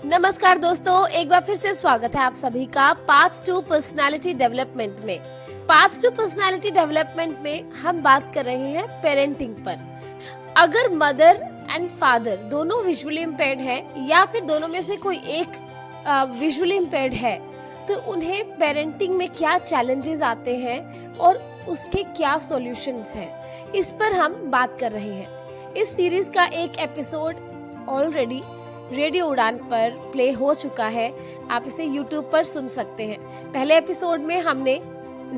नमस्कार दोस्तों, एक बार फिर से स्वागत है आप सभी का पाथ्स टू पर्सनालिटी डेवलपमेंट में। पाथ्स टू पर्सनालिटी डेवलपमेंट में हम बात कर रहे हैं पेरेंटिंग पर। अगर मदर एंड फादर दोनों विजुअली इम्पेयर्ड हैं या फिर दोनों में से कोई एक विजुअली इम्पेयर्ड है तो उन्हें पेरेंटिंग में क्या चैलेंजेस आते हैं और उसके क्या सॉल्यूशंस हैं, इस पर हम बात कर रहे हैं। इस सीरीज का एक एपिसोड ऑलरेडी रेडियो उड़ान पर प्ले हो चुका है, आप इसे YouTube पर सुन सकते हैं। पहले एपिसोड में हमने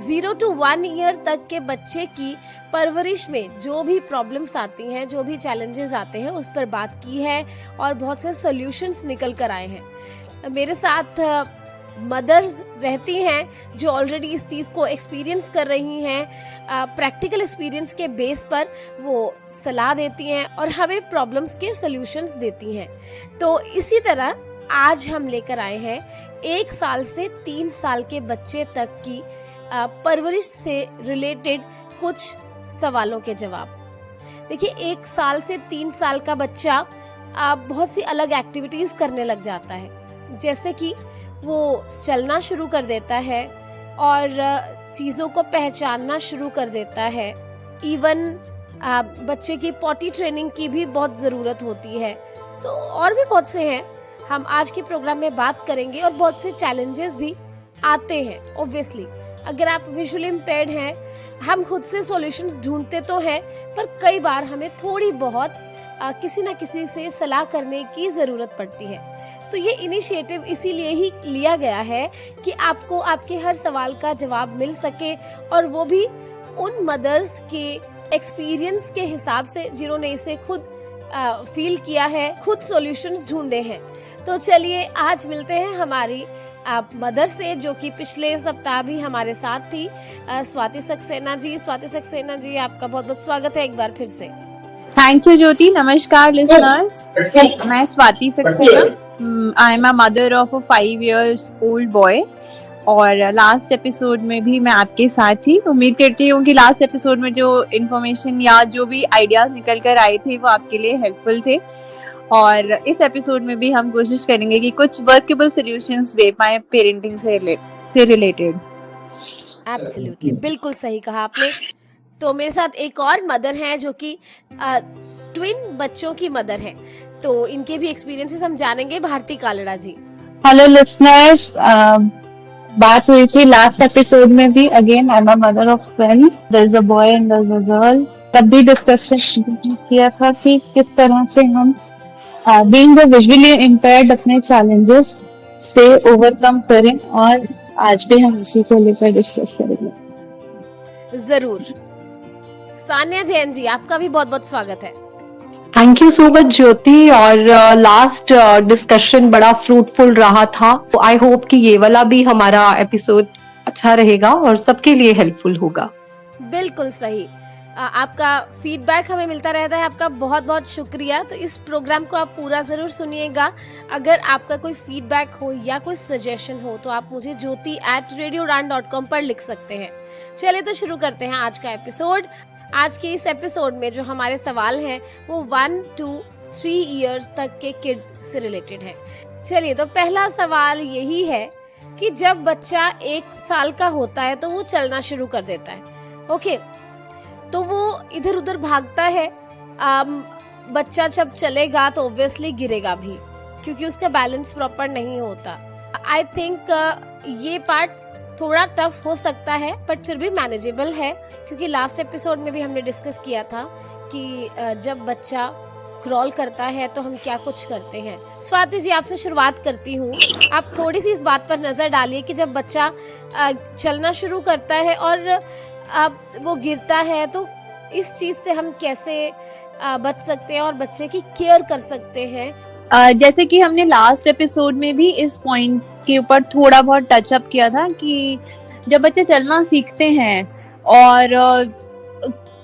0 to 1 ईयर तक के बच्चे की परवरिश में जो भी प्रॉब्लम्स आती हैं, जो भी चैलेंजेस आते हैं, उस पर बात की है और बहुत से सॉल्यूशंस निकल कर आए हैं। मेरे साथ मदर्स रहती हैं जो ऑलरेडी इस चीज को एक्सपीरियंस कर रही हैं। प्रैक्टिकल एक्सपीरियंस के बेस पर वो सलाह देती हैं और हमें प्रॉब्लम्स के सॉल्यूशंस देती हैं। तो इसी तरह आज हम लेकर आए हैं 1 साल से 3 साल के बच्चे तक की परवरिश से रिलेटेड कुछ सवालों के जवाब। देखिए, 1 साल से 3 साल का बच्चा बहुत सी अलग एक्टिविटीज करने लग जाता है, जैसे कि वो चलना शुरू कर देता है और चीजों को पहचानना शुरू कर देता है। इवन बच्चे की पॉटी ट्रेनिंग की भी बहुत जरूरत होती है। तो और भी बहुत से हैं, हम आज के प्रोग्राम में बात करेंगे और बहुत से चैलेंजेस भी आते हैं। ऑब्वियसली अगर आप विजुअली इम्पेयर्ड हैं, हम खुद से सॉल्यूशंस ढूंढते तो हैं, पर कई बार हमें थोड़ी बहुत किसी न किसी से सलाह करने की जरूरत पड़ती है। तो ये इनिशिएटिव इसीलिए ही लिया गया है कि आपको आपके हर सवाल का जवाब मिल सके, और वो भी उन मदर्स के एक्सपीरियंस के हिसाब से जिन्होंने इसे खुद फील किया है, खुद सॉल्यूशंस ढूंढे हैं। तो चलिए आज मिलते हैं हमारी मदर से, जो कि पिछले सप्ताह भी हमारे साथ थी, स्वाति सक्सेना जी। स्वाति सक्सेना जी, आपका बहुत बहुत स्वागत है एक बार फिर से। थैंक यू ज्योति। नमस्कार लिसनर्स, मैं स्वाति सक्सेना। आई am a mother of a 5 years old boy, और लास्ट एपिसोड में भी मैं आपके साथ थी। उम्मीद करती हूँ कि लास्ट एपिसोड में जो इन्फॉर्मेशन या जो भी आइडियाज निकल कर आए थे वो आपके लिए हेल्पफुल थे, और इस एपिसोड में भी हम कोशिश करेंगे कि कुछ वर्केबल सॉल्यूशंस दे पाए पेरेंटिंग से रिलेटेड। एब्सोल्युटली, बिल्कुल सही कहा आपने। तो मेरे साथ एक और मदर हैं जो कि ट्विन बच्चों की मदर है, तो इनके भी एक्सपीरियंसेस हम जानेंगे। भारती कालड़ा जी। हेलो लिसनर्स, बात हुई थी लास्ट एपिसोड में भी। Again I am a mother of twins, there is a boy and there is a girl. तब भी डिस्कशन किया था कि किस तरह से हम बीइंग विजुअली इम्पेयर्ड अपने चैलेंजेस से ओवरकम करें, और आज भी हम उसी को लेकर डिस्कस करेंगे। जरूर। सान्या जैन जी, आपका भी बहुत बहुत स्वागत है। थैंक यू सो मच ज्योति। और लास्ट डिस्कशन बड़ा फ्रूटफुल रहा था, तो आई होप कि ये वाला भी हमारा एपिसोड अच्छा रहेगा और सबके लिए हेल्पफुल होगा। बिल्कुल सही। आपका फीडबैक हमें मिलता रहता है, आपका बहुत बहुत शुक्रिया। तो इस प्रोग्राम को आप पूरा जरूर सुनिएगा। अगर आपका कोई फीडबैक हो या कोई सजेशन हो तो आप मुझे jyoti@radioudan.com पर लिख सकते हैं। चलिए तो शुरू करते हैं आज का एपिसोड। आज के इस एपिसोड में जो हमारे सवाल हैं वो 1 to 3 years तक के किड से रिलेटेड है। चलिए, तो पहला सवाल यही है कि जब बच्चा 1 साल का होता है तो वो चलना शुरू कर देता है। ओके, तो वो इधर उधर भागता है। बच्चा जब चलेगा तो ऑब्वियसली गिरेगा भी, क्योंकि उसका बैलेंस प्रॉपर नहीं होता। आई थिंक ये पार्ट थोड़ा टफ हो सकता है, बट फिर भी मैनेजेबल है, क्योंकि लास्ट एपिसोड में भी हमने डिस्कस किया था कि जब बच्चा क्रॉल करता है तो हम क्या कुछ करते हैं। स्वाति जी, आपसे शुरुआत करती हूँ। आप थोड़ी सी इस बात पर नजर डालिए कि जब बच्चा चलना शुरू करता है और वो गिरता है, तो इस चीज से हम कैसे बच सकते हैं और बच्चे की केयर कर सकते हैं। जैसे कि हमने लास्ट एपिसोड में भी इस पॉइंट के ऊपर थोड़ा बहुत टच अप किया था कि जब बच्चे चलना सीखते हैं और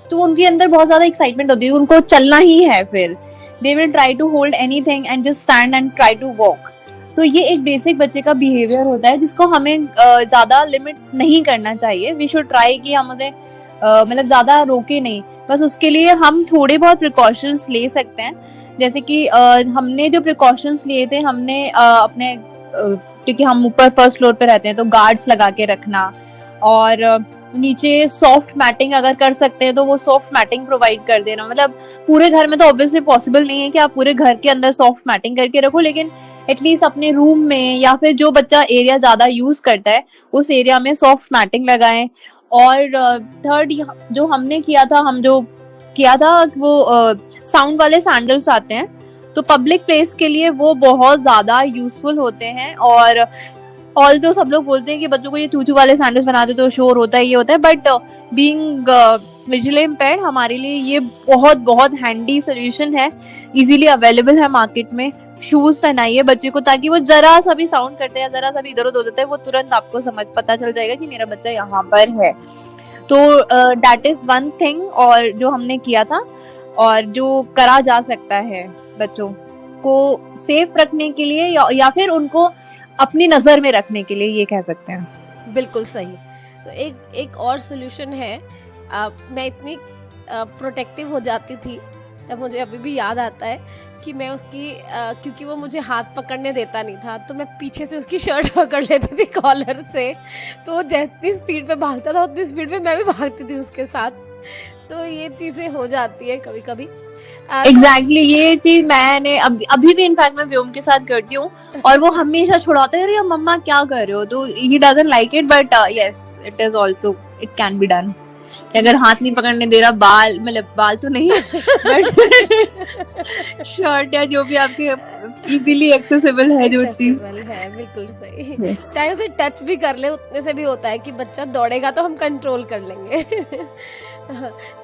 तो उनके अंदर बहुत ज्यादा एक्साइटमेंट होती है, उनको चलना ही है, फिर they will try to hold anything and just stand and try to walk. तो ये एक बेसिक बच्चे का बिहेवियर होता है जिसको हमें ज्यादा लिमिट नहीं करना चाहिए। वी शुड ट्राई कि हम उन्हें मतलब ज्यादा रोके नहीं, बस उसके लिए हम थोड़े बहुत प्रिकॉशंस ले सकते हैं। जैसे कि हमने जो प्रिकॉशंस लिए थे, हमने अपने क्योंकि हम ऊपर फर्स्ट फ्लोर पे रहते हैं तो गार्ड्स लगा के रखना, और नीचे सॉफ्ट मैटिंग अगर कर सकते हैं तो वो सॉफ्ट मैटिंग प्रोवाइड कर देना। मतलब पूरे घर में तो ऑब्वियसली पॉसिबल नहीं है कि आप पूरे घर के अंदर सॉफ्ट मैटिंग करके रखो, लेकिन एटलीस्ट अपने रूम में या फिर जो बच्चा एरिया ज्यादा यूज करता है उस एरिया में सॉफ्ट मैटिंग लगाएं। और थर्ड जो हमने किया था, वो साउंड वाले सैंडल्स आते हैं, तो पब्लिक प्लेस के लिए वो बहुत ज्यादा यूजफुल होते हैं। और ऑल्दो सब लोग बोलते हैं कि बच्चों को ये चूचू वाले सैंडल्स बना दो तो शोर होता है, ये होता है, बट बीइंग विजुअली इम्पेयर्ड हमारे लिए ये बहुत बहुत हैंडी सोल्यूशन है, इजीली अवेलेबल है मार्केट में। शूज पहनाइए बच्चे को, ताकि वो जरा सा भी साउंड करते हैं, जरा सा भी इधर उधर होता है, वो तुरंत आपको पता चल जाएगा कि मेरा बच्चा यहाँ पर है। तो दैट इज वन थिंग और जो हमने किया था और जो करा जा सकता है बच्चों को सेफ रखने के लिए या फिर उनको अपनी नजर में रखने के लिए, ये कह सकते हैं। बिल्कुल सही। तो एक और सोल्यूशन है, मैं इतनी प्रोटेक्टिव हो जाती थी, तब मुझे अभी भी याद आता है कि मैं उसकी क्योंकि वो मुझे हाथ पकड़ने देता नहीं था, तो मैं पीछे से उसकी शर्ट पकड़ लेती थी कॉलर से, तो जितनी स्पीड पे भागता था उतनी स्पीड पे मैं भी भागती थी उसके साथ। तो ये चीजें हो जाती है कभी कभी। एग्जैक्टली ये चीज मैंने अभी भी इनफैक्ट मैं व्योम के साथ करती हूँ, और वो हमेशा छुड़ाते हैं, अरे मम्मा क्या कर रहे हो, तो he doesn't like it, but yes it is also, it can be done. अगर हाथ नहीं पकड़ने दे रहा, बाल तो नहीं शर्ट या जो भी आपके इजीली एक्सेसिबल है जो चीज है, बिल्कुल सही। चाहे उसे टच भी कर ले, उतने से भी होता है कि बच्चा दौड़ेगा तो हम कंट्रोल कर लेंगे।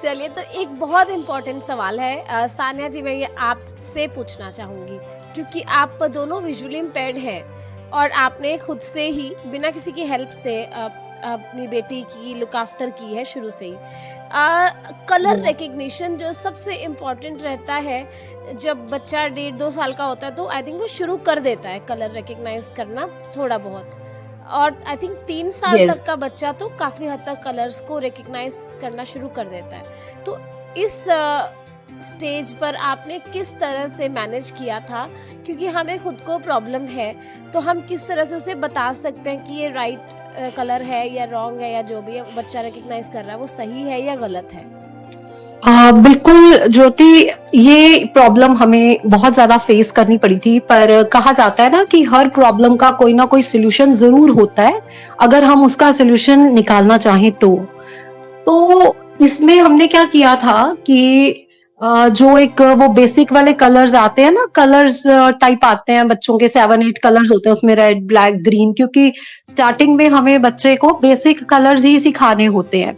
चलिए, तो एक बहुत इम्पोर्टेंट सवाल है सानिया जी, मैं ये आपसे पूछना चाहूंगी, क्योंकि आप दोनों विजुअली इम्पेयर्ड हैं और आपने खुद से ही बिना किसी की हेल्प से अपनी बेटी की लुक आफ्टर की है शुरू से ही। कलर रिकग्निशन जो सबसे इम्पोर्टेंट रहता है, जब बच्चा 1.5-2 साल का होता है तो आई थिंक वो शुरू कर देता है कलर रिकग्नाइज करना थोड़ा बहुत, और आई थिंक 3 साल तक का बच्चा तो काफी हद तक कलर्स को रिकग्नाइज करना शुरू कर देता है। तो इस स्टेज पर आपने किस तरह से मैनेज किया था, क्योंकि हमें खुद को प्रॉब्लम है, तो हम किस तरह से उसे बता सकते हैं कि ये राइट कलर है या रॉन्ग है, या जो भी बच्चा रिकग्नाइज कर रहा है वो सही है या गलत है? बिल्कुल ज्योति, ये प्रॉब्लम हमें बहुत ज्यादा फेस करनी पड़ी थी, पर कहा जाता है ना कि हर प्रॉब्लम का कोई ना कोई सोल्यूशन जरूर होता है अगर हम उसका सोल्यूशन निकालना चाहें तो इसमें हमने क्या किया था कि जो एक वो बेसिक वाले कलर्स आते हैं ना, कलर्स टाइप आते हैं बच्चों के, 7-8 कलर्स होते हैं उसमें, रेड, ब्लैक, ग्रीन, क्योंकि स्टार्टिंग में हमें बच्चे को बेसिक कलर्स ही सिखाने होते हैं।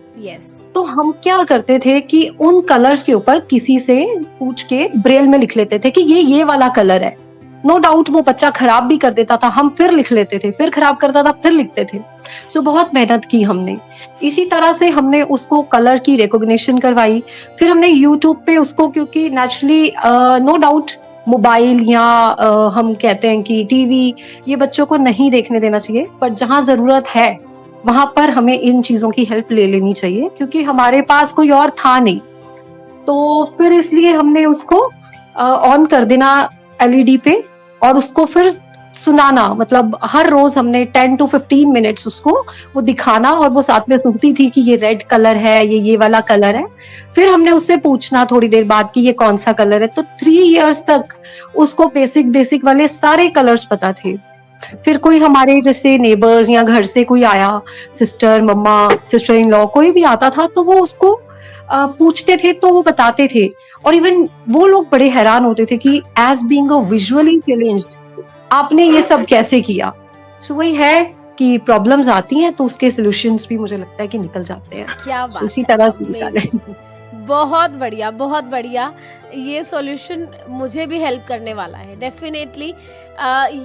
तो हम क्या करते थे कि उन कलर्स के ऊपर किसी से पूछ के ब्रेल में लिख लेते थे कि ये वाला कलर है। नो डाउट वो बच्चा खराब भी कर देता था, हम फिर लिख लेते थे, फिर खराब करता था, फिर लिखते थे। सो बहुत मेहनत की हमने। इसी तरह से हमने उसको कलर की रिकॉग्निशन करवाई। फिर हमने यूट्यूब पे उसको, क्योंकि नेचुरली नो डाउट मोबाइल या हम कहते हैं कि टीवी, ये बच्चों को नहीं देखने देना चाहिए, पर जहां जरूरत है वहां पर हमें इन चीजों की हेल्प ले लेनी चाहिए, क्योंकि हमारे पास कोई और था नहीं। तो फिर इसलिए हमने उसको ऑन कर देना LED पे, और उसको फिर सुनाना, मतलब हर रोज हमने 10 to 15 मिनट्स उसको वो दिखाना, और वो साथ में सुनती थी कि ये रेड कलर है, ये वाला कलर है। फिर हमने उससे पूछना थोड़ी देर बाद कि ये कौन सा कलर है। तो 3 इयर्स तक उसको बेसिक वाले सारे कलर्स पता थे। फिर कोई हमारे जैसे नेबर्स या घर से कोई आया, sister, mama, sister in law, कोई भी आता था तो वो उसको पूछते थे तो वो बताते थे। और इवन वो लोग बड़े हैरान होते थे कि as being a visually challenged आपने ये सब कैसे किया। सो वही है कि प्रॉब्लम्स आती हैं तो उसके सॉल्यूशंस भी मुझे लगता है कि निकल जाते हैं। क्या बात, उसी तरह से निकाले। बहुत बढ़िया, बहुत बढ़िया। ये सॉल्यूशन मुझे भी हेल्प करने वाला है डेफिनेटली।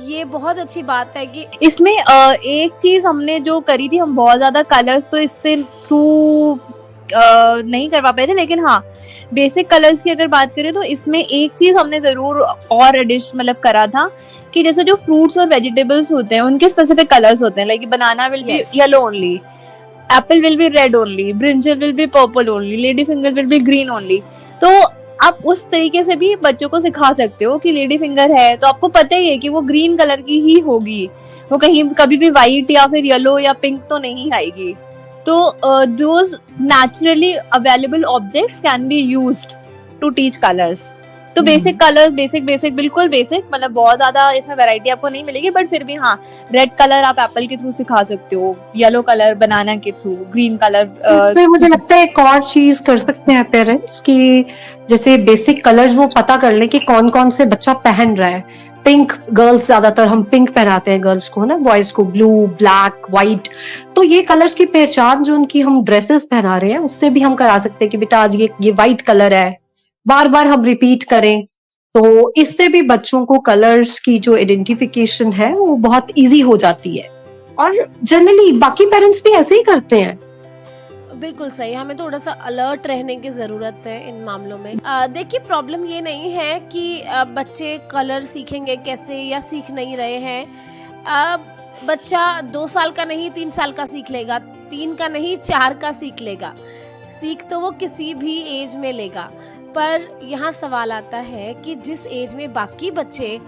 ये बहुत अच्छी बात है कि इसमें एक चीज हमने जो करी थी, हम बहुत ज्यादा कलर्स तो इससे थ्रू नहीं करवा पाए थे, लेकिन हाँ बेसिक कलर्स की अगर बात करें तो इसमें एक चीज हमने जरूर और एडिशन मतलब करा था कि जैसे जो फ्रूट्स और वेजिटेबल्स होते हैं उनके स्पेसिफिक कलर्स होते हैं, like banana will be yellow only, Apple will be red only, brinjal will be purple only, lady finger will be green only. तो आप उस तरीके से भी बच्चों को सिखा सकते हो कि लेडी फिंगर है तो आपको पता ही है कि वो ग्रीन कलर की ही होगी, वो कहीं कभी भी व्हाइट या फिर येलो या पिंक तो नहीं आएगी। तो those naturally available objects can be used to teach colours. तो बेसिक कलर, बेसिक बिल्कुल बेसिक, मतलब बहुत ज्यादा इसमें वैरायटी आपको नहीं मिलेगी, बट फिर भी हाँ, रेड कलर आप एप्पल के थ्रू सिखा सकते हो, येलो कलर बनाना के थ्रू, ग्रीन कलर। इसमें मुझे लगता है एक और चीज कर सकते हैं पेरेंट्स कि जैसे बेसिक कलर्स वो पता कर लें कि कौन कौन से बच्चा पहन रहा है। पिंक, गर्ल्स ज्यादातर हम पिंक पहनाते हैं गर्ल्स को ना, बॉयज को ब्लू, ब्लैक, व्हाइट। तो ये कलर्स की पहचान जो उनकी हम ड्रेसेस पहना रहे हैं उससे भी हम करा सकते हैं कि बेटा आज ये व्हाइट कलर है, बार बार हम रिपीट करें। तो इससे भी बच्चों को कलर्स की जो आइडेंटिफिकेशन है वो बहुत इजी हो जाती है। और जनरली बाकी पेरेंट्स भी ऐसे ही करते हैं। बिल्कुल सही, हमें थोड़ा सा अलर्ट रहने की जरूरत है इन मामलों में। देखिए, प्रॉब्लम ये नहीं है कि बच्चे कलर सीखेंगे कैसे या सीख नहीं रहे हैं। बच्चा 2 साल का नहीं 3 साल का सीख लेगा, 3 का नहीं 4 का सीख लेगा। सीख तो वो किसी भी एज में लेगा, पर यहाँ सवाल आता है कि जिस एज में बाकी बच्चे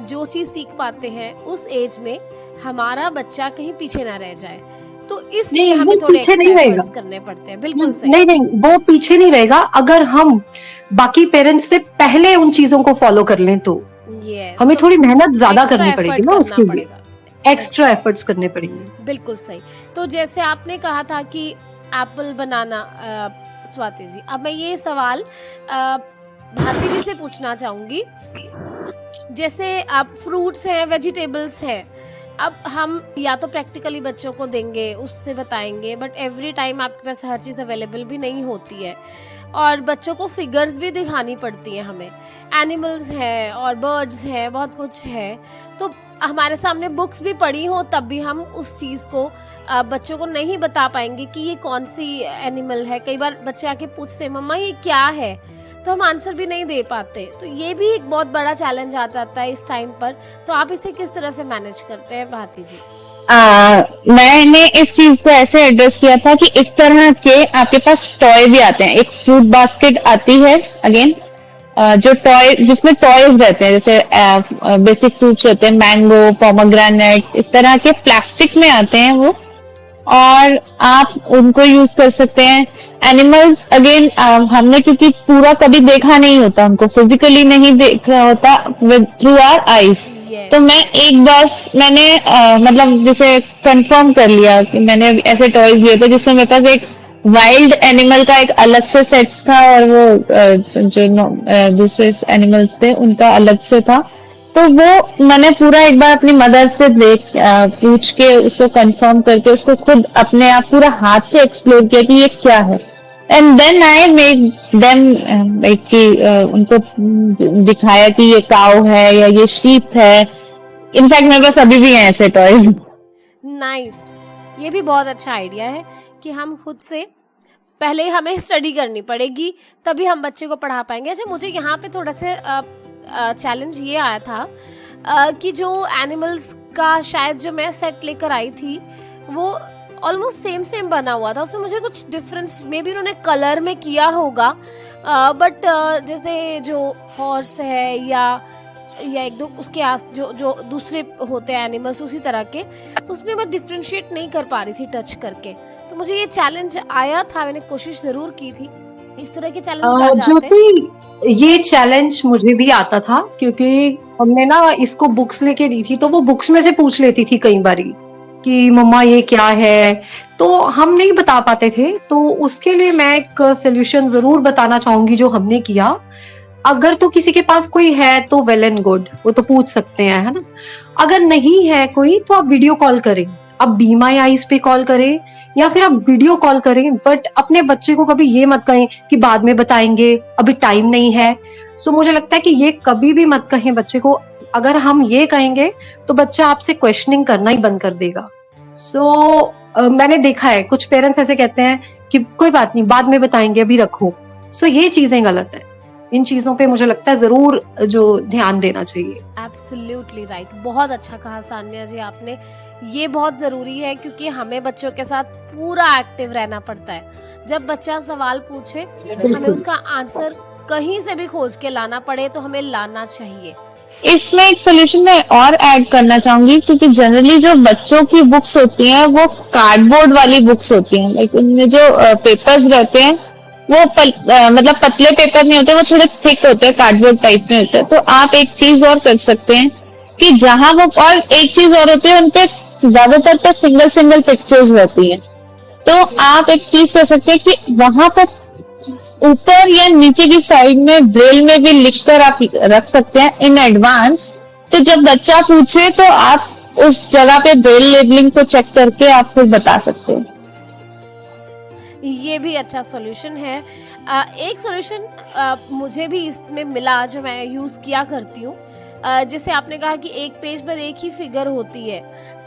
जो चीज सीख पाते हैं उस एज में हमारा बच्चा कहीं पीछे ना रह जाए। तो इसलिए हमें थोड़े एक्स्ट्रा करने पड़ते हैं। बिल्कुल सही। नहीं, वो पीछे नहीं रहेगा अगर हम बाकी पेरेंट्स से पहले उन चीजों को फॉलो कर लें तो हमें थोड़ी मेहनत ज्यादा करनी पड़ेगी ना, उसके लिए एक्स्ट्रा एफर्ट्स करने पड़ेंगे। बिल्कुल सही। तो जैसे आपने कहा था कि एप्पल बनाना, स्वाति जी, अब मैं ये सवाल भारती जी से पूछना चाहूंगी। जैसे आप फ्रूट्स हैं, वेजिटेबल्स हैं, अब हम या तो प्रैक्टिकली बच्चों को देंगे, उससे बताएंगे, बट एवरी टाइम आपके पास हर चीज अवेलेबल भी नहीं होती है, और बच्चों को फिगर्स भी दिखानी पड़ती है हमें। एनिमल्स हैं और बर्ड्स हैं, बहुत कुछ है। तो हमारे सामने बुक्स भी पढ़ी हो तब भी हम उस चीज को बच्चों को नहीं बता पाएंगे कि ये कौन सी एनिमल है। कई बार बच्चे आके पूछते हैं मम्मा ये क्या है, तो हम आंसर भी नहीं दे पाते। तो ये भी एक बहुत बड़ा चैलेंज आ जाता है इस टाइम पर। तो आप इसे किस तरह से मैनेज करते हैं भारती जी? मैंने इस चीज को ऐसे एड्रेस किया था कि इस तरह के आपके पास टॉय भी आते हैं। एक फ्रूट बास्केट आती है अगेन, जो टॉय जिसमें टॉयज रहते हैं, जैसे बेसिक फ्रूट्स रहते हैं, मैंगो, पोमोग्रेनेट, इस तरह के प्लास्टिक में आते हैं वो, और आप उनको यूज कर सकते हैं। एनिमल्स अगेन हमने क्योंकि पूरा कभी देखा नहीं होता, उनको फिजिकली नहीं देखा होता विद थ्रू आवर आईज, तो मैं एक बस मैंने मतलब जैसे कंफर्म कर लिया कि मैंने ऐसे टॉयज लिए थे जिसमें मेरे पास एक वाइल्ड एनिमल का एक अलग से सेट्स था और वो जो दूसरे एनिमल्स थे उनका अलग से था। तो वो मैंने पूरा एक बार अपनी मदर से पूछ के उसको कंफर्म करके उसको खुद अपने आप पूरा हाथ से एक्सप्लोर किया कि ये क्या है, and then I make them उनको दिखाया कि ये काऊ है या ये शीप है। इनफैक्ट मेरे पास अभी भी हैं ऐसे टॉयज। नाइस, ये भी बहुत अच्छा आइडिया है कि हम खुद से पहले हमें स्टडी करनी पड़ेगी तभी हम बच्चे को पढ़ा पाएंगे। अच्छा, मुझे यहाँ पे थोड़ा सा चैलेंज ये आया था कि जो एनिमल्स का शायद जो मैं सेट लेकर आई थी वो ऑलमोस्ट सेम बना हुआ था, उसमें मुझे कुछ डिफरेंस मे बी उन्होंने कलर में किया होगा, बट जैसे जो हॉर्स है या एक दो उसके आस जो दूसरे होते हैं एनिमल्स उसी तरह के, उसमें मैं डिफरेंशिएट नहीं कर पा रही थी टच करके। तो मुझे ये चैलेंज आया था, मैंने कोशिश जरूर की थी। इस तरह के चैलेंज ज्योति, ये चैलेंज मुझे भी आता था क्योंकि हमने ना इसको बुक्स लेके दी थी, तो वो बुक्स में से पूछ लेती थी कई बारी कि मम्मा ये क्या है, तो हम नहीं बता पाते थे। तो उसके लिए मैं एक सोल्यूशन जरूर बताना चाहूंगी जो हमने किया। अगर तो किसी के पास कोई है तो वेल एंड गुड, वो तो पूछ सकते हैं, है ना। अगर नहीं है कोई तो आप वीडियो कॉल करें, आप बी माई आईज पे कॉल करें या फिर आप वीडियो कॉल करें, बट अपने बच्चे को कभी ये मत कहें कि बाद में बताएंगे, अभी टाइम नहीं है। सो मुझे लगता है कि ये कभी भी मत कहें बच्चे को। अगर हम ये कहेंगे तो बच्चा आपसे क्वेश्चनिंग करना ही बंद कर देगा। मैंने देखा है कुछ पेरेंट्स ऐसे कहते हैं कि कोई बात नहीं, बाद में बताएंगे, अभी रखो। ये चीजें गलत है। इन चीजों पे मुझे लगता है जरूर जो ध्यान देना चाहिए। एब्सोल्युटली राइट, बहुत अच्छा कहा सान्या जी आपने। ये बहुत जरूरी है क्योंकि हमें बच्चों के साथ पूरा एक्टिव रहना पड़ता है। जब बच्चा सवाल पूछे हमें उसका आंसर कहीं से भी खोज के लाना पड़े तो हमें लाना चाहिए। इसमें एक सोल्यूशन मैं और ऐड करना चाहूंगी, क्योंकि जनरली जो बच्चों की बुक्स होती हैं वो कार्डबोर्ड वाली बुक्स होती हैं, लाइक उनमें जो पेपर्स रहते हैं वो मतलब पतले पेपर नहीं होते, वो थोड़े थिक होते हैं, कार्डबोर्ड टाइप में होते हैं। तो आप एक चीज और कर सकते हैं कि जहां वो, और एक चीज और होती है, उनपे ज्यादातर पे सिंगल सिंगल पिक्चर्स रहती हैं, तो आप एक चीज कर सकते हैं कि वहां पर ऊपर या नीचे की साइड में ब्रेल में भी लिखकर आप रख सकते हैं इन एडवांस। तो जब बच्चा पूछे तो आप उस जगह पे ब्रेल लेबलिंग को चेक करके आप फिर बता सकते हैं। ये भी अच्छा सॉल्यूशन है। एक सॉल्यूशन मुझे भी इसमें मिला जो मैं यूज किया करती हूँ। जैसे आपने कहा कि एक पेज पर एक ही फिगर होती है,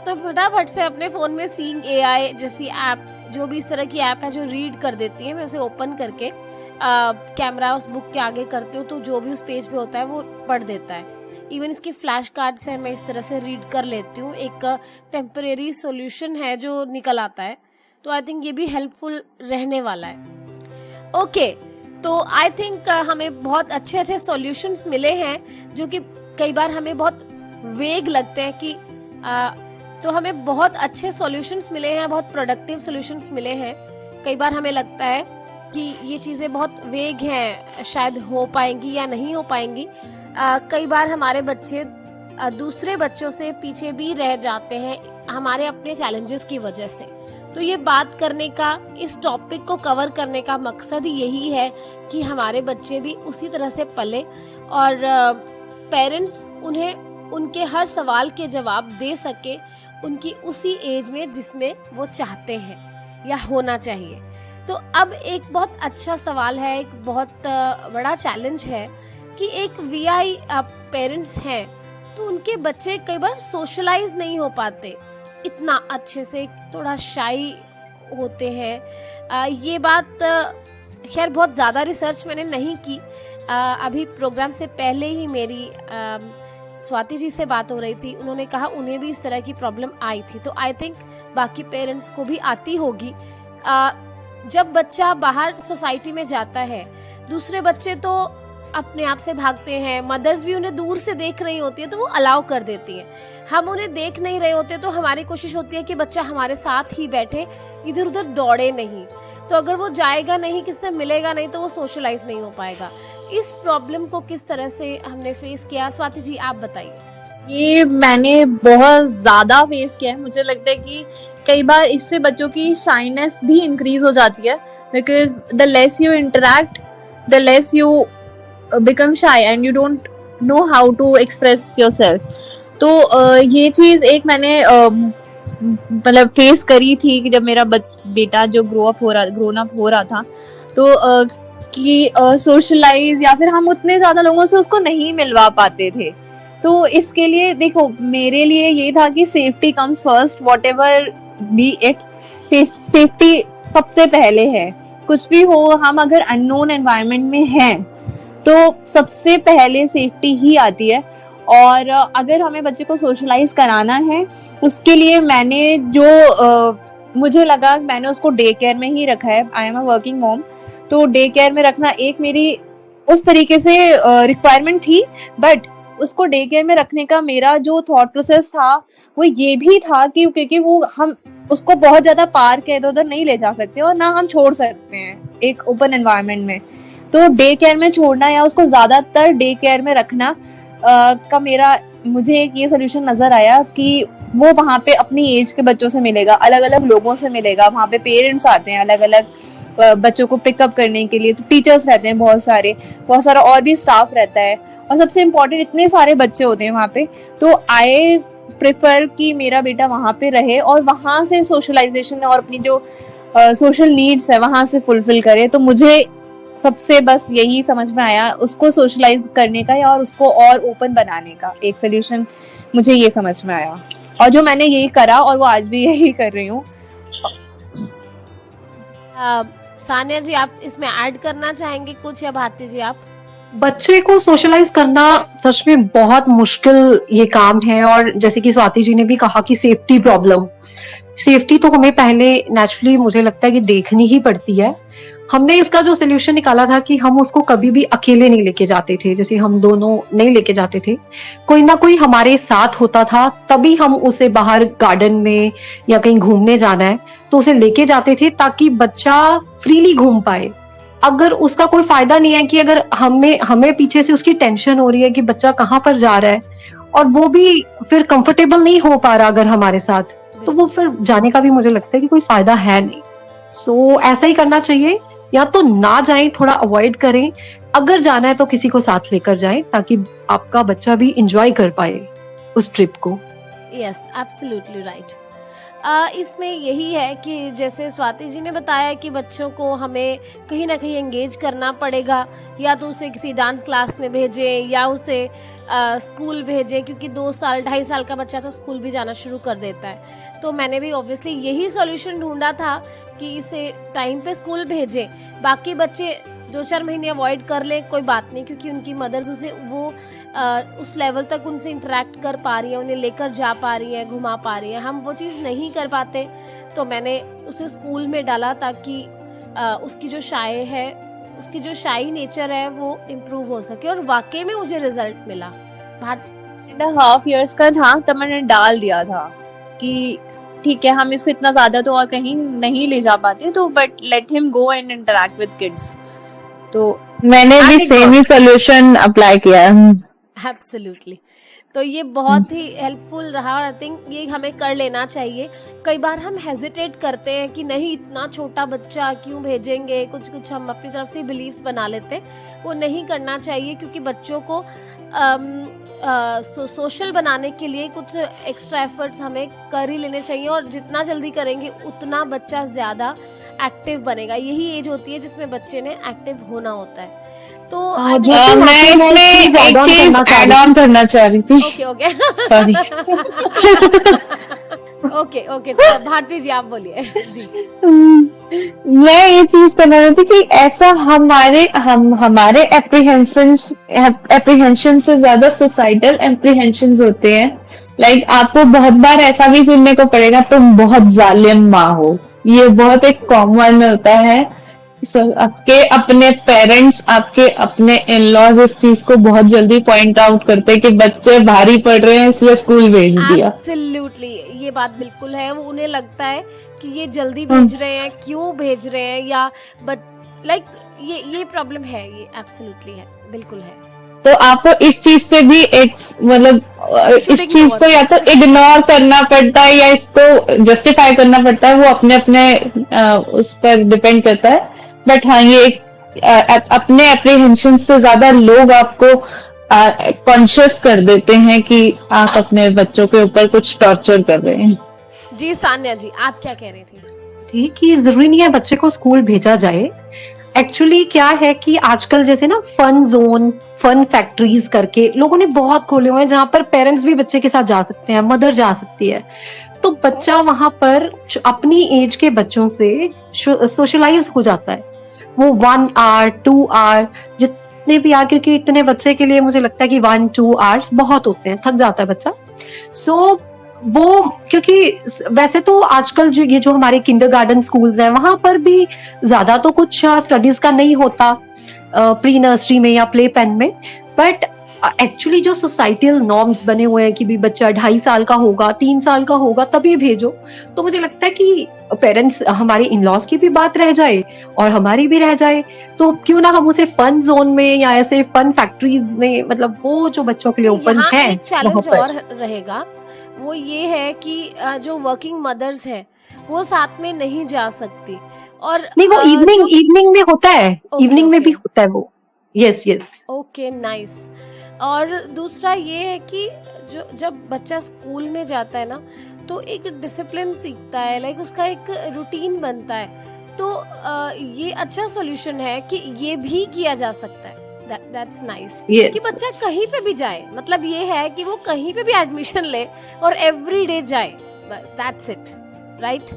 तो फटाफट से अपने फोन में सीइंग एआई जैसी ऐप, जो भी इस तरह की ऐप है जो रीड कर देती है, मैं उसे ओपन करके कैमरा उस बुक के आगे करती हूँ तो जो भी उस पेज पे होता है वो पढ़ देता है। इवन इसके फ्लैश कार्ड से मैं इस तरह से रीड कर लेती हूँ। एक टेम्परेरी सॉल्यूशन है जो निकल आता है, तो आई थिंक ये भी हेल्पफुल रहने वाला है। ओके, तो आई थिंक हमें बहुत अच्छे अच्छे सॉल्यूशंस मिले हैं जो कि कई बार हमें बहुत वेग लगते हैं कि तो हमें बहुत अच्छे सॉल्यूशंस मिले हैं, बहुत प्रोडक्टिव सॉल्यूशंस मिले हैं। कई बार हमें लगता है कि ये चीजें बहुत वेग हैं, शायद हो पाएंगी या नहीं हो पाएंगी। कई बार हमारे बच्चे दूसरे बच्चों से पीछे भी रह जाते हैं हमारे अपने चैलेंजेस की वजह से। तो ये बात करने का, इस टॉपिक को कवर करने का मकसद यही है कि हमारे बच्चे भी उसी तरह से पले और पेरेंट्स उन्हें उनके हर सवाल के जवाब दे सके उनकी उसी एज में जिसमें वो चाहते हैं या होना चाहिए। तो अब एक बहुत अच्छा सवाल है, एक बहुत बड़ा चैलेंज है कि एक वीआई पेरेंट्स हैं तो उनके बच्चे कई बार सोशलाइज नहीं हो पाते इतना अच्छे से, थोड़ा शाई होते हैं। ये बात खैर बहुत ज्यादा रिसर्च मैंने नहीं की। अभी प्रोग्राम से पहले ही मेरी स्वाति जी से बात हो रही थी, उन्होंने कहा उन्हें भी इस तरह की प्रॉब्लम आई थी। तो आई थिंक बाकी पेरेंट्स को भी आती होगी। जब बच्चा बाहर सोसाइटी में जाता है, दूसरे बच्चे तो अपने आप से भागते हैं, मदर्स भी उन्हें दूर से देख रही होती है तो वो अलाउ कर देती है। हम उन्हें देख नहीं रहे होते तो हमारी कोशिश होती है कि बच्चा हमारे साथ ही बैठे, इधर उधर दौड़े नहीं। तो अगर वो जाएगा नहीं, किससे मिलेगा नहीं, तो वो सोशलाइज नहीं हो पाएगा। इस प्रॉब्लम को किस तरह से हमने फेस किया, स्वाति जी आप बताइए। ये मैंने बहुत ज्यादा फेस किया है। मुझे लगता है कि कई बार इससे बच्चों की शाइनेस भी इंक्रीज हो जाती है, because the less you interact the less you become shy and you don't know how to express yourself. तो ये चीज एक मैंने मतलब फेस करी थी कि जब मेरा बेटा जो ग्रोन अप हो रहा था, तो कि सोशलाइज या फिर हम उतने ज्यादा लोगों से उसको नहीं मिलवा पाते थे। तो इसके लिए देखो, मेरे लिए ये था कि safety comes first, what ever be it, safety सबसे पहले है। कुछ भी हो, हम अगर अननोन एनवायरनमेंट में हैं तो सबसे पहले सेफ्टी ही आती है। और अगर हमें बच्चे को सोशलाइज कराना है, उसके लिए मैंने जो मुझे लगा, मैंने उसको डे केयर में ही रखा है। आई एम अ वर्किंग मॉम, तो डे केयर में रखना एक मेरी उस तरीके से रिक्वायरमेंट थी। बट उसको डे केयर में रखने का मेरा जो थॉट प्रोसेस था वो ये भी था कि क्योंकि वो हम उसको बहुत ज्यादा पार्क इधर उधर नहीं ले जा सकते और ना हम छोड़ सकते हैं एक ओपन एनवायरनमेंट में। तो डे केयर में छोड़ना या उसको ज्यादातर डे केयर में रखना का मुझे एक ये सोल्यूशन नजर आया कि वो वहाँ पे अपनी एज के बच्चों से मिलेगा, अलग अलग लोगों से मिलेगा। वहाँ पे पेरेंट्स आते हैं अलग अलग बच्चों को पिकअप करने के लिए, तो टीचर्स रहते हैं बहुत सारा और भी स्टाफ रहता है। और सबसे इम्पोर्टेंट, इतने सारे बच्चे होते हैं वहाँ पे, तो आई प्रेफर कि मेरा बेटा वहाँ पे रहे और वहाँ से सोशलाइजेशन और अपनी जो सोशल नीड्स है वहाँ से फुलफिल करे। तो मुझे सबसे बस यही समझ में आया, उसको सोशलाइज करने का या और उसको और ओपन बनाने का एक सोल्यूशन मुझे ये समझ में आया, और जो मैंने यही करा और वो आज भी यही कर रही हूँ। सानिया जी, आप इसमें ऐड करना चाहेंगे कुछ, या भारती जी आप? बच्चे को सोशलाइज करना सच में बहुत मुश्किल ये काम है, और जैसे कि स्वाति जी ने भी कहा कि सेफ्टी प्रॉब्लम, सेफ्टी तो हमें पहले नेचुरली मुझे लगता है कि देखनी ही पड़ती है। हमने इसका जो सोल्यूशन निकाला था कि हम उसको कभी भी अकेले नहीं लेके जाते थे, जैसे हम दोनों नहीं लेके जाते थे, कोई ना कोई हमारे साथ होता था, तभी हम उसे बाहर गार्डन में या कहीं घूमने जाना है तो उसे लेके जाते थे ताकि बच्चा फ्रीली घूम पाए। अगर उसका कोई फायदा नहीं है कि अगर हमें पीछे से उसकी टेंशन हो रही है कि बच्चा कहाँ पर जा रहा है और वो भी फिर कंफर्टेबल नहीं हो पा रहा अगर हमारे साथ, तो वो फिर जाने का भी मुझे लगता है कि कोई फायदा है नहीं। सो ऐसा ही करना चाहिए, या तो ना जाएं, थोड़ा अवॉइड करें, अगर जाना है तो किसी को साथ लेकर जाएं ताकि आपका बच्चा भी एंजॉय कर पाए उस ट्रिप को। Yes, absolutely right. इसमें यही है कि जैसे स्वाति जी ने बताया कि बच्चों को हमें कहीं ना कहीं एंगेज करना पड़ेगा, या तो उसे किसी डांस क्लास में भेजें या उसे स्कूल भेजें, क्योंकि 2 साल 2.5 साल का बच्चा तो स्कूल भी जाना शुरू कर देता है। तो मैंने भी ऑब्वियसली यही सॉल्यूशन ढूंढा था कि इसे टाइम पे स्कूल भेजें। बाकी बच्चे 2-4 महीने अवॉइड कर ले, कोई बात नहीं, क्योंकि उनकी मदर्स उसे वो उस लेवल तक उनसे इंटरेक्ट कर पा रही है, उन्हें लेकर जा पा रही है, घुमा पा रही है। हम वो चीज़ नहीं कर पाते, तो मैंने उसे स्कूल में डाला ताकि उसकी जो शाई नेचर है वो इम्प्रूव हो सके, और वाकई में मुझे रिजल्ट मिला। 1.5 years का था तब मैंने डाल दिया था कि ठीक है, हम इसको इतना ज्यादा तो और कहीं नहीं ले जा पाते, तो but let him go and interact with kids. तो मैंने भी सेम ही सोल्यूशन अप्लाई किया। एब्सोल्युटली। तो ये बहुत ही हेल्पफुल रहा, और आई थिंक ये हमें कर लेना चाहिए। कई बार हम हेजिटेट करते हैं कि नहीं, इतना छोटा बच्चा क्यों भेजेंगे, कुछ हम अपनी तरफ से बिलीव्स बना लेते हैं। वो नहीं करना चाहिए, क्योंकि बच्चों को सोशल बनाने के लिए कुछ एक्स्ट्रा एफर्ट्स हमें कर ही लेने चाहिए, और जितना जल्दी करेंगे उतना बच्चा ज्यादा एक्टिव बनेगा। यही एज होती है जिसमें बच्चे ने एक्टिव होना होता है। तो मैं इसमें एक चीज ऐड ऑन करना चाह रही थी। Okay sorry. ओके तो भारती जी आप बोलिए। जी, मैं ये चीज करना रही थी कि ऐसा हमारे एप्रीहेंशन से ज्यादा सोसाइटल एप्रीहेंशन होते हैं। लाइक आपको बहुत बार ऐसा भी सुनने को पड़ेगा, तुम बहुत जालिम माँ हो। ये बहुत एक कॉमन होता है। आपके अपने पेरेंट्स, आपके अपने इन-लॉज इस चीज को बहुत जल्दी पॉइंट आउट करते हैं कि बच्चे भारी पड़ रहे हैं इसलिए स्कूल भेज दिया। एब्सोल्युटली, ये बात बिल्कुल है। वो उन्हें लगता है कि ये जल्दी भेज रहे हैं, क्यों भेज रहे हैं, या लाइक ये प्रॉब्लम है। ये एब्सोल्युटली है, बिल्कुल है। तो आपको इस चीज पे भी एक मतलब इस चीज को या तो इग्नोर करना पड़ता है या इसको जस्टिफाई करना पड़ता है, वो अपने उस पर डिपेंड करता है। बट हाँ, ये एक अपने एप्रीहेंशन से ज्यादा लोग आपको कॉन्शियस कर देते हैं कि आप अपने बच्चों के ऊपर कुछ टॉर्चर कर रहे हैं। जी सान्या जी, आप क्या कह रही थी? कि जरूरी नहीं है बच्चे को स्कूल भेजा जाए। एक्चुअली क्या है कि आजकल जैसे ना फन जोन, फन फैक्ट्रीज करके लोगों ने बहुत खोले हुए हैं, जहां पर पेरेंट्स भी बच्चे के साथ जा सकते हैं, मदर जा सकती है। तो बच्चा वहां पर अपनी एज के बच्चों से सोशलाइज हो जाता है। वो 1 hour 2 hour जितने भी क्योंकि इतने बच्चे के लिए मुझे लगता है कि 1-2 hours बहुत होते हैं, थक जाता है बच्चा। सो वो क्योंकि वैसे तो आजकल जो हमारे किंडरगार्टन स्कूल्स हैं वहां पर भी ज्यादा तो कुछ स्टडीज का नहीं होता प्री नर्सरी में या प्ले पेन में, बट एक्चुअली जो सोसाइटल नॉर्म्स बने हुए हैं कि भी बच्चा 2.5 साल का होगा, 3 साल का होगा तभी भेजो। तो मुझे लगता है कि पेरेंट्स, हमारे इन-लॉज की भी बात रह जाए और हमारी भी रह जाए, तो क्यों ना हम उसे फन जोन में या ऐसे फन फैक्ट्रीज में, मतलब वो जो बच्चों के लिए ओपन है। एक चैलेंज और रहेगा, वो ये है कि जो वर्किंग मदर्स हैं वो साथ में नहीं जा सकती, और नहीं वो इवनिंग में होता है, इवनिंग में भी होता है वो। Yes okay nice. और दूसरा ये है कि जब बच्चा स्कूल में जाता है ना, तो एक डिसिप्लिन सीखता है, लाइक उसका एक रूटीन बनता है। तो ये अच्छा सॉल्यूशन है कि ये भी किया जा सकता है। That's nice. Yes. कि बच्चा कहीं पे भी जाए, मतलब ये है कि वो कहीं पे भी एडमिशन ले और एवरी डे जाए, बस that's it, right?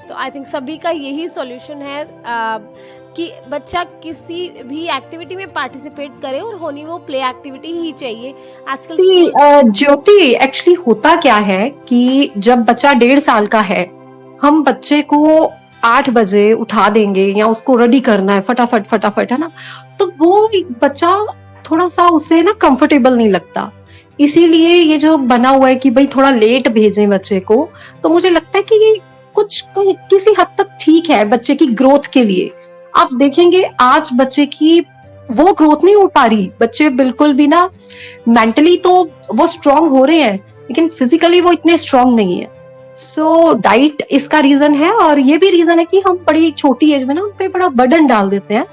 तो आई थिंक सभी का यही सॉल्यूशन है कि बच्चा किसी भी एक्टिविटी में पार्टिसिपेट करे, और होनी वो प्ले एक्टिविटी ही चाहिए आजकल। ज्योति, एक्चुअली होता क्या है कि जब बच्चा 1.5 साल का है हम बच्चे को 8 बजे उठा देंगे या उसको रेडी करना है फटाफट, है ना, तो वो बच्चा थोड़ा सा उसे ना कंफर्टेबल नहीं लगता। इसीलिए ये जो बना हुआ है कि भाई थोड़ा लेट भेजें बच्चे को, तो मुझे लगता है कि ये किसी हद तक ठीक है बच्चे की ग्रोथ के लिए। आप देखेंगे आज बच्चे की वो ग्रोथ नहीं हो पा रही, बच्चे बिल्कुल भी ना मेंटली तो वो स्ट्रांग हो रहे हैं लेकिन फिजिकली वो इतने स्ट्रांग नहीं है। सो डाइट इसका रीजन है, और ये भी रीजन है कि हम बड़ी छोटी एज में ना उन पे बड़ा बर्डन डाल देते हैं।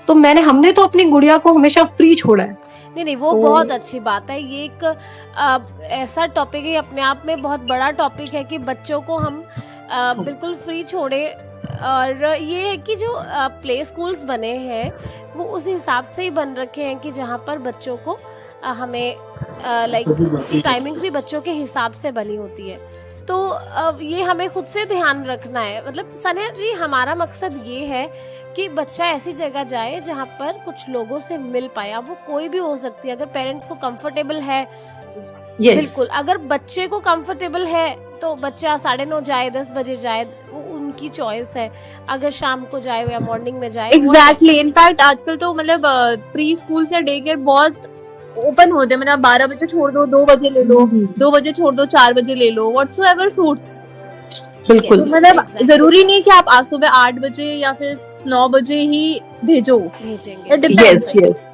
तो हमने तो अपनी गुड़िया को हमेशा फ्री छोड़ा है। नहीं, वो बहुत अच्छी बात है। ये एक ऐसा टॉपिक है, अपने आप में बहुत बड़ा टॉपिक है कि बच्चों को हम बिल्कुल फ्री छोड़े। और ये है कि जो प्ले स्कूल्स बने हैं वो उस हिसाब से ही बन रखे हैं कि जहाँ पर बच्चों को हमें लाइक उसकी टाइमिंग्स भी बच्चों के हिसाब से बनी होती है। तो ये हमें खुद से ध्यान रखना है। मतलब सानिया जी, हमारा मकसद ये है कि बच्चा ऐसी जगह जाए जहाँ पर कुछ लोगों से मिल पाए। वो कोई भी हो सकती है, अगर पेरेंट्स को कंफर्टेबल है बिल्कुल। अगर बच्चे को कंफर्टेबल है तो बच्चा 9:30 जाए, 10 बजे जाए, वो उनकी चॉइस है। अगर शाम को जाए या मॉर्निंग में जाए। एग्जैक्टली। इनफैक्ट आजकल तो मतलब प्री स्कूल या डे केयर बहुत ओपन होते हैं। मतलब 12 बजे छोड़ दो, 2 बजे ले लो, 2 बजे छोड़ दो, 4 बजे ले लो, व्हाटसोएवर सूट्स। बिल्कुल। मतलब जरूरी नहीं कि आप आज सुबह 8 बजे या फिर 9 बजे ही भेजेंगे। यस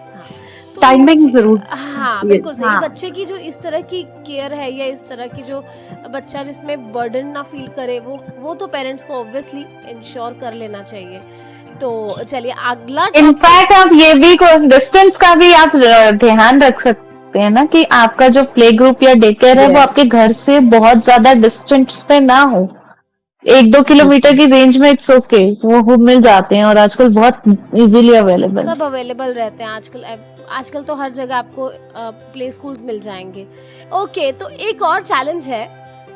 टाइमिंग जरूर। हाँ बिल्कुल सही। बच्चे की जो इस तरह की केयर है या इस तरह की जो बच्चा जिसमें बर्डन ना फील करे, वो तो पेरेंट्स को ऑब्वियसली इंश्योर कर लेना चाहिए। तो चलिए अगला। इनफैक्ट आप ये भी डिस्टेंस का भी आप ध्यान रख सकते हैं ना, कि आपका जो प्ले ग्रुप या डे केयर है वो आपके घर से बहुत ज्यादा डिस्टेंस पे ना हो। 1-2 किलोमीटर की रेंज में इट्स ओके, वो मिल जाते हैं और आजकल बहुत इजीली अवेलेबल, सब अवेलेबल रहते हैं आजकल तो हर जगह आपको प्ले स्कूल्स मिल जाएंगे। ओके, तो एक और चैलेंज है,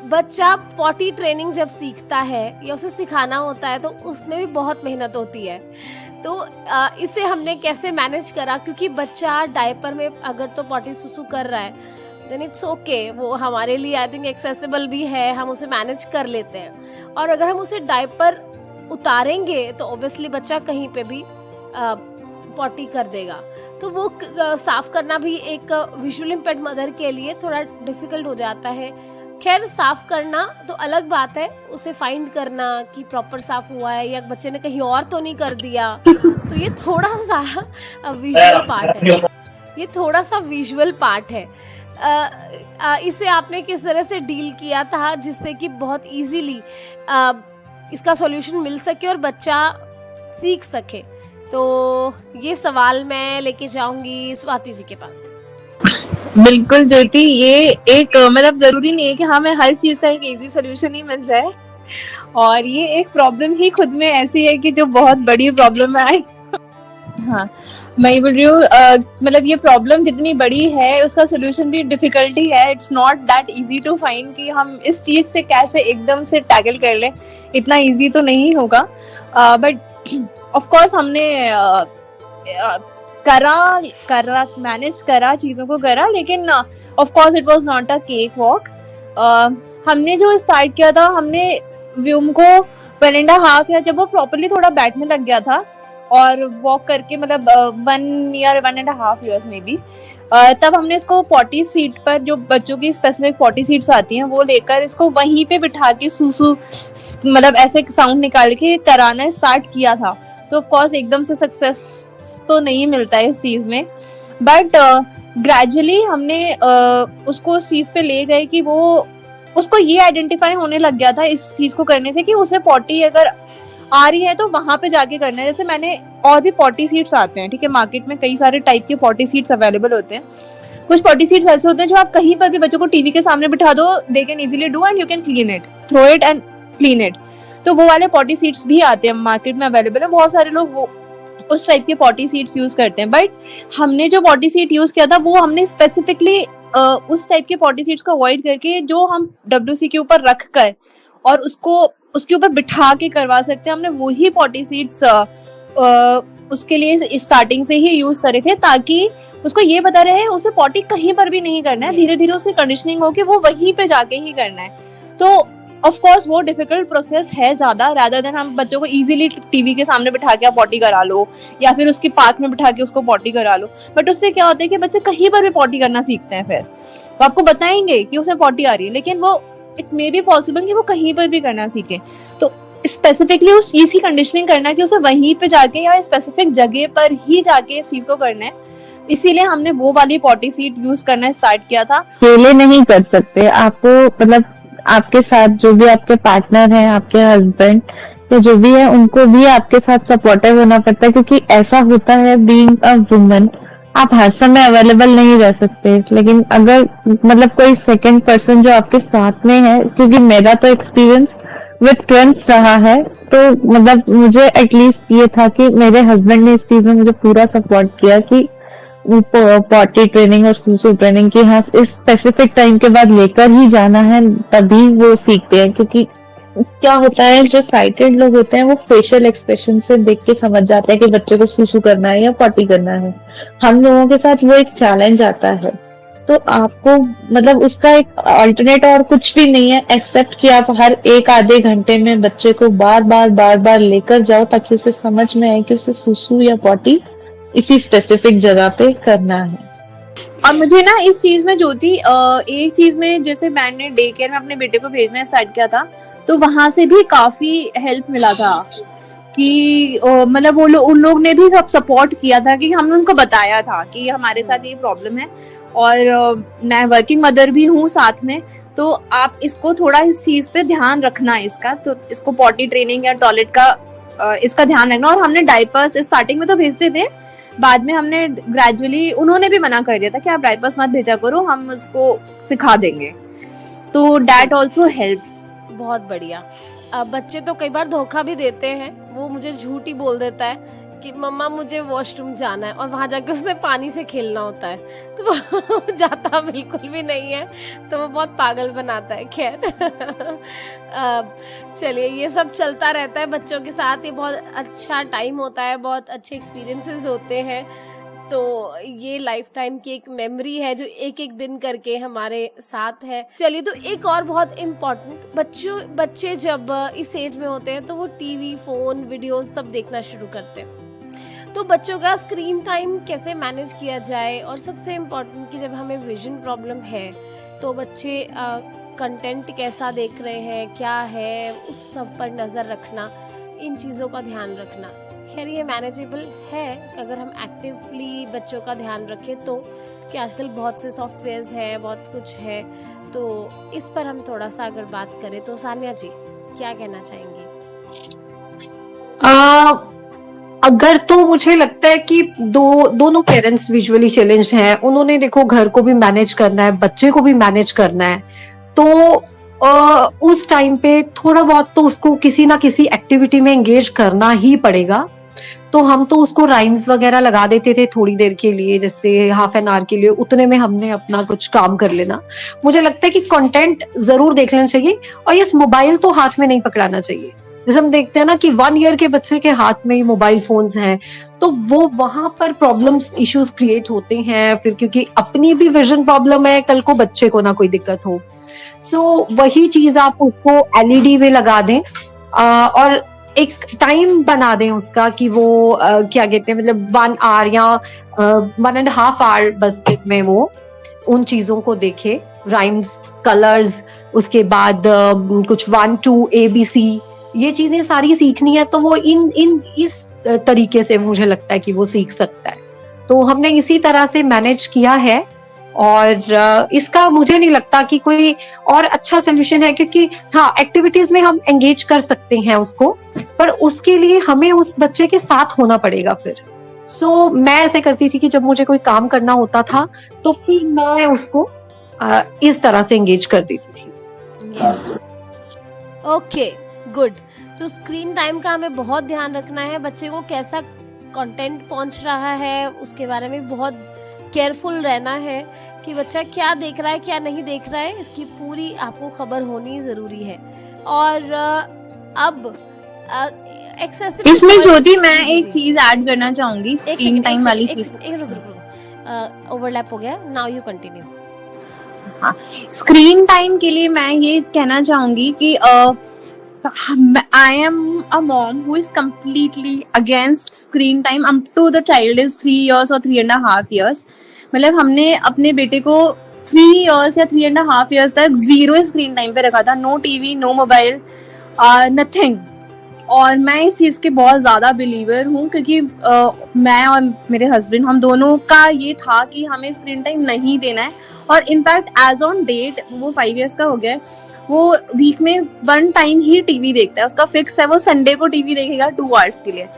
बच्चा पॉटी ट्रेनिंग जब सीखता है या उसे सिखाना होता है तो उसमें भी बहुत मेहनत होती है। तो इसे हमने कैसे मैनेज करा, क्योंकि बच्चा डायपर में अगर तो पॉटी सुसु कर रहा है देन इट्स ओके, वो हमारे लिए आई थिंक एक्सेसिबल भी है, हम उसे मैनेज कर लेते हैं। और अगर हम उसे डायपर उतारेंगे तो ऑब्वियसली बच्चा कहीं पे भी पॉटी कर देगा। तो वो साफ करना भी एक विजुअल इम्पेयर्ड मदर के लिए थोड़ा डिफिकल्ट हो जाता है। खैर, साफ करना तो अलग बात है, उसे फाइंड करना कि प्रॉपर साफ हुआ है या बच्चे ने कहीं और तो नहीं कर दिया, तो ये थोड़ा सा विजुअल पार्ट है। इसे आपने किस तरह से डील किया था जिससे कि बहुत इजीली इसका सॉल्यूशन मिल सके और बच्चा सीख सके? तो ये सवाल मैं लेके जाऊंगी स्वाति जी के पास। बिल्कुल ज्योति, ये एक मतलब जरूरी नहीं है कि हमें हर चीज का एक इजी सोल्यूशन ही मिल जाए, और ये एक प्रॉब्लम ही खुद में ऐसी है कि जो बहुत बड़ी प्रॉब्लम है। हाँ, मैं बोल रही हूँ मतलब ये प्रॉब्लम जितनी बड़ी है उसका सोल्यूशन भी डिफिकल्टी है। It's not that easy to find कि हम इस चीज से कैसे एकदम से टैकल कर लें, इतना इजी तो नहीं होगा। बट ऑफ कोर्स हमने मैनेज करा चीजों को करा, लेकिन of course it was not a cake walk. हमने जो स्टार्ट किया था, हमने व्यूम को 1.5 या जब वो प्रॉपर्ली थोड़ा बैठने लग गया था और वॉक करके, मतलब 1 या 1.5 years में भी, तब हमने इसको पॉटी सीट पर, जो बच्चों की स्पेसिफिक पॉटी सीट्स आती हैं, वो लेकर इसको वहीं पे बिठा के सूसू मतलब ऐसे साउंड निकाल के कराना स्टार्ट किया था। तो ऑफ कोर्स एकदम से सक्सेस तो नहीं मिलता है इस चीज में, बट ग्रेजुअली हमने उसको उस चीज पे ले गए कि वो उसको ये आइडेंटिफाई होने लग गया था इस चीज को करने से कि उसे पॉटी अगर आ रही है तो वहां पे जाके करना है। जैसे मैंने और भी पॉटी सीट्स आते हैं, ठीक है, मार्केट में कई सारे टाइप के पॉटी सीट्स अवेलेबल होते हैं। कुछ पॉटी सीट्स ऐसे होते हैं जो आप कहीं पर भी बच्चों को टीवी के सामने बिठा दो, they can easily do and you can clean it, throw it and clean it. तो वो वाले पॉटी सीट्स भी आते हैं, मार्केट में अवेलेबल है। बहुत सारे लोग वो उस टाइप के पॉटी सीट्स यूज करते हैं, बट हमने जो पॉटी सीट यूज किया था वो हमने स्पेसिफिकली उस टाइप के पॉटी सीट्स को अवॉइड करके जो हम WC के ऊपर रख कर और उसको उसके ऊपर बिठा के करवा सकते हैं, हमने वही पॉटी सीट्स उसके लिए स्टार्टिंग से ही यूज करे थे, ताकि उसको ये पता रहे उसे पॉटी कहीं पर भी नहीं करना है। धीरे धीरे उसकी कंडीशनिंग हो कि वो वहीं पे जाके ही करना है। तो ऑफ कोर्स वो डिफिकल्ट प्रोसेस है ज्यादा, रादर देन हम बच्चों को इजीली टीवी के सामने बिठा के आप पॉटी करा लो या फिर उसके पार्क में बिठा के उसको पॉटी करा लो। बट उससे क्या होता है कि बच्चे कहीं पर भी पॉटी करना सीखते हैं। फिर वो आपको बताएंगे कि उसे पॉटी आ रही है, लेकिन वो इट मे बी पॉसिबल कि वो कहीं पर भी करना सीखे। तो स्पेसिफिकली उस चीज की कंडीशनिंग करना कि उसे वहीं पे जाके या स्पेसिफिक जगह पर ही जाके इस चीज को करना है, इसीलिए हमने वो वाली पॉटी सीट यूज करना स्टार्ट किया था। अकेले नहीं कर सकते, आपको मतलब आपके साथ जो भी आपके पार्टनर हैं, आपके हस्बैंड या जो भी है, उनको भी आपके साथ सपोर्टिव होना पड़ता है, क्योंकि ऐसा होता है बीइंग अ वुमन, आप हर समय अवेलेबल नहीं रह सकते। लेकिन अगर मतलब कोई सेकंड पर्सन जो आपके साथ में है, क्योंकि मेरा तो एक्सपीरियंस विद ट्विंस रहा है, तो मतलब मुझे एटलीस्ट ये था कि मेरे हस्बैंड ने इस चीज में मुझे पूरा सपोर्ट किया कि पॉटी ट्रेनिंग और सूसू ट्रेनिंग की हाँ इस स्पेसिफिक टाइम के बाद लेकर ही जाना है, तभी वो सीखते हैं। क्योंकि क्या होता है, जो साइटेड लोग होते हैं वो फेशियल एक्सप्रेशन से देख के समझ जाते हैं कि बच्चे को सूसू करना है या पॉटी करना है। हम लोगों के साथ वो एक चैलेंज आता है, तो आपको मतलब उसका एक अल्टरनेट और कुछ भी नहीं है एक्सेप्ट कि आप हर एक आधे घंटे में बच्चे को बार बार लेकर जाओ, ताकि उसे समझ में आए कि उसे सूसू या पॉटी इसी स्पेसिफिक जगह पे करना है। और मुझे ना इस चीज में ज्योति एक चीज में, जैसे मैंने डे केयर में अपने बेटे को भेजना स्टार्ट किया था, तो वहां से भी काफी हेल्प मिला था कि मतलब उन लोग ने भी सब सपोर्ट किया था, कि हमने उनको बताया था कि हमारे साथ ये प्रॉब्लम है और मैं वर्किंग मदर भी हूँ साथ में, तो आप इसको थोड़ा इस चीज पे ध्यान रखना है इसका, तो इसको पॉटी ट्रेनिंग या टॉयलेट का इसका ध्यान रखना। और हमने डायपर्स स्टार्टिंग में तो भेजते थे, बाद में हमने ग्रेजुअली, उन्होंने भी मना कर दिया था कि आप डायपर्स मत भेजा करो, हम उसको सिखा देंगे, तो दैट ऑल्सो हेल्प। बहुत बढ़िया। बच्चे तो कई बार धोखा भी देते हैं, वो मुझे झूठ ही बोल देता है कि मम्मा मुझे वॉशरूम जाना है, और वहां जाके उसने पानी से खेलना होता है, तो वो जाता बिल्कुल भी नहीं है, तो वो बहुत पागल बनाता है। खैर चलिए, ये सब चलता रहता है बच्चों के साथ, ये बहुत अच्छा टाइम होता है, बहुत अच्छे एक्सपीरियंसेस होते हैं, तो ये लाइफ टाइम की एक मेमोरी है जो एक एक दिन करके हमारे साथ है। चलिए, तो एक और बहुत इम्पोर्टेंट, बच्चे जब इस एज में होते हैं तो वो टीवी, फोन, वीडियो सब देखना शुरू करते हैं, तो बच्चों का स्क्रीन टाइम कैसे मैनेज किया जाए, और सबसे इम्पोर्टेंट कि जब हमें विजन प्रॉब्लम है तो बच्चे कंटेंट कैसा देख रहे हैं, क्या है, उस सब पर नजर रखना, इन चीजों का ध्यान रखना। खैर ये मैनेजेबल है अगर हम एक्टिवली बच्चों का ध्यान रखें तो, कि आजकल बहुत से सॉफ्टवेयर्स हैं, बहुत कुछ है, तो इस पर हम थोड़ा सा अगर बात करें तो सानिया जी क्या कहना चाहेंगे? अगर तो मुझे लगता है कि दोनों पेरेंट्स विजुअली चैलेंज्ड हैं, उन्होंने देखो घर को भी मैनेज करना है, बच्चे को भी मैनेज करना है, तो उस टाइम पे थोड़ा बहुत तो उसको किसी ना किसी एक्टिविटी में एंगेज करना ही पड़ेगा। तो हम तो उसको राइम्स वगैरह लगा देते थे थोड़ी देर के लिए, जैसे हाफ एन आवर के लिए, उतने में हमने अपना कुछ काम कर लेना। मुझे लगता है कि कंटेंट जरूर देख लेना चाहिए, और यस, मोबाइल तो हाथ में नहीं पकड़ाना चाहिए। जैसे हम देखते हैं ना कि 1 ईयर के बच्चे के हाथ में ही मोबाइल फोन्स हैं, तो वो वहां पर प्रॉब्लम्स, इश्यूज क्रिएट होते हैं फिर, क्योंकि अपनी भी विजन प्रॉब्लम है, कल को बच्चे को ना कोई दिक्कत हो। सो वही चीज आप उसको एलईडी में लगा दें, और एक टाइम बना दें उसका कि वो क्या कहते हैं, मतलब 1 आवर या 1.5 आवर बस में वो उन चीजों को देखे, राइम्स, कलर्स, उसके बाद कुछ 1 2 ABC, ये चीजें सारी सीखनी है, तो वो इस तरीके से मुझे लगता है कि वो सीख सकता है। तो हमने इसी तरह से मैनेज किया है, और इसका मुझे नहीं लगता कि कोई और अच्छा सोल्यूशन है, क्योंकि हाँ, एक्टिविटीज में हम एंगेज कर सकते हैं उसको, पर उसके लिए हमें उस बच्चे के साथ होना पड़ेगा फिर। सो मैं ऐसे करती थी कि जब मुझे कोई काम करना होता था तो फिर मैं उसको इस तरह से एंगेज कर देती थी। Okay, good. तो स्क्रीन टाइम का हमें बहुत ध्यान रखना है, बच्चे को कैसा कंटेंट पहुंच रहा है उसके बारे में बहुत केयरफुल रहना है कि बच्चा क्या देख रहा है, क्या नहीं देख रहा है, इसकी पूरी आपको खबर होनी जरूरी है। और अब इसमें ज्योति मैं एक चीज ऐड करना चाहूंगी, स्क्रीन टाइम वाली चीज। ओवरलैप हो गया, नाउ यू कंटिन्यू। हाँ, स्क्रीन टाइम के लिए मैं ये कहना चाहूंगी कि I am a mom who is completely against screen time up to the child is 3 years or 3.5 years. मतलब हमने अपने बेटे को 3 years या 3.5 years तक 0 स्क्रीन टाइम पे रखा था, no TV, no mobile, nothing. और मैं इस चीज के बहुत ज्यादा बिलीवर हूँ, क्योंकि मैं और मेरे हस्बैंड हम दोनों का ये था कि हमें स्क्रीन टाइम नहीं देना है। और इनफैक्ट एज ऑन डेट वो 5 years का हो गया है, वो वीक में 1 टाइम ही टीवी देखता है, उसका फिक्स है, वो संडे को टीवी देखेगा 2 hours के लिए,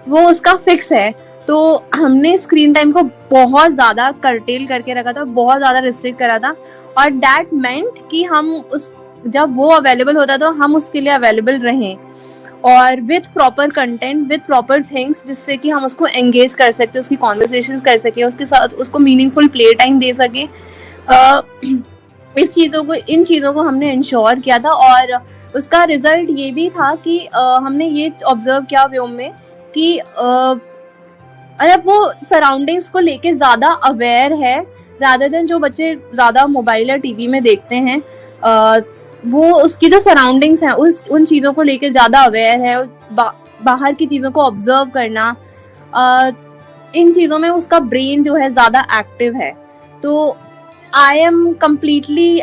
वो उसका फिक्स है। तो हमने स्क्रीन टाइम को बहुत ज्यादा कर्टेल करके रखा था, बहुत ज्यादा रिस्ट्रिक्ट करा था, और दैट मेंट कि हम उस जब वो अवेलेबल होता तो हम उसके लिए अवेलेबल रहें, और with proper content, with proper things, जिससे कि हम उसको एंगेज कर सकते, उसकी कॉन्वर्सेशंस कर सके, उसके साथ उसको मीनिंगफुल प्ले टाइम दे सके। इन चीजों को हमने इंश्योर किया था, और उसका रिजल्ट ये भी था कि हमने ये ऑब्जर्व किया व्योम में कि अगर वो सराउंडिंग्स को लेके ज्यादा अवेयर है, रादर देन जो बच्चे ज्यादा मोबाइल या टीवी में देखते हैं, वो उसकी जो सराउंडिंग्स हैं उन चीजों को लेके ज्यादा अवेयर है, बाहर की चीजों को ऑब्जर्व करना, इन चीजों में उसका ब्रेन जो है ज्यादा एक्टिव है। तो I am completely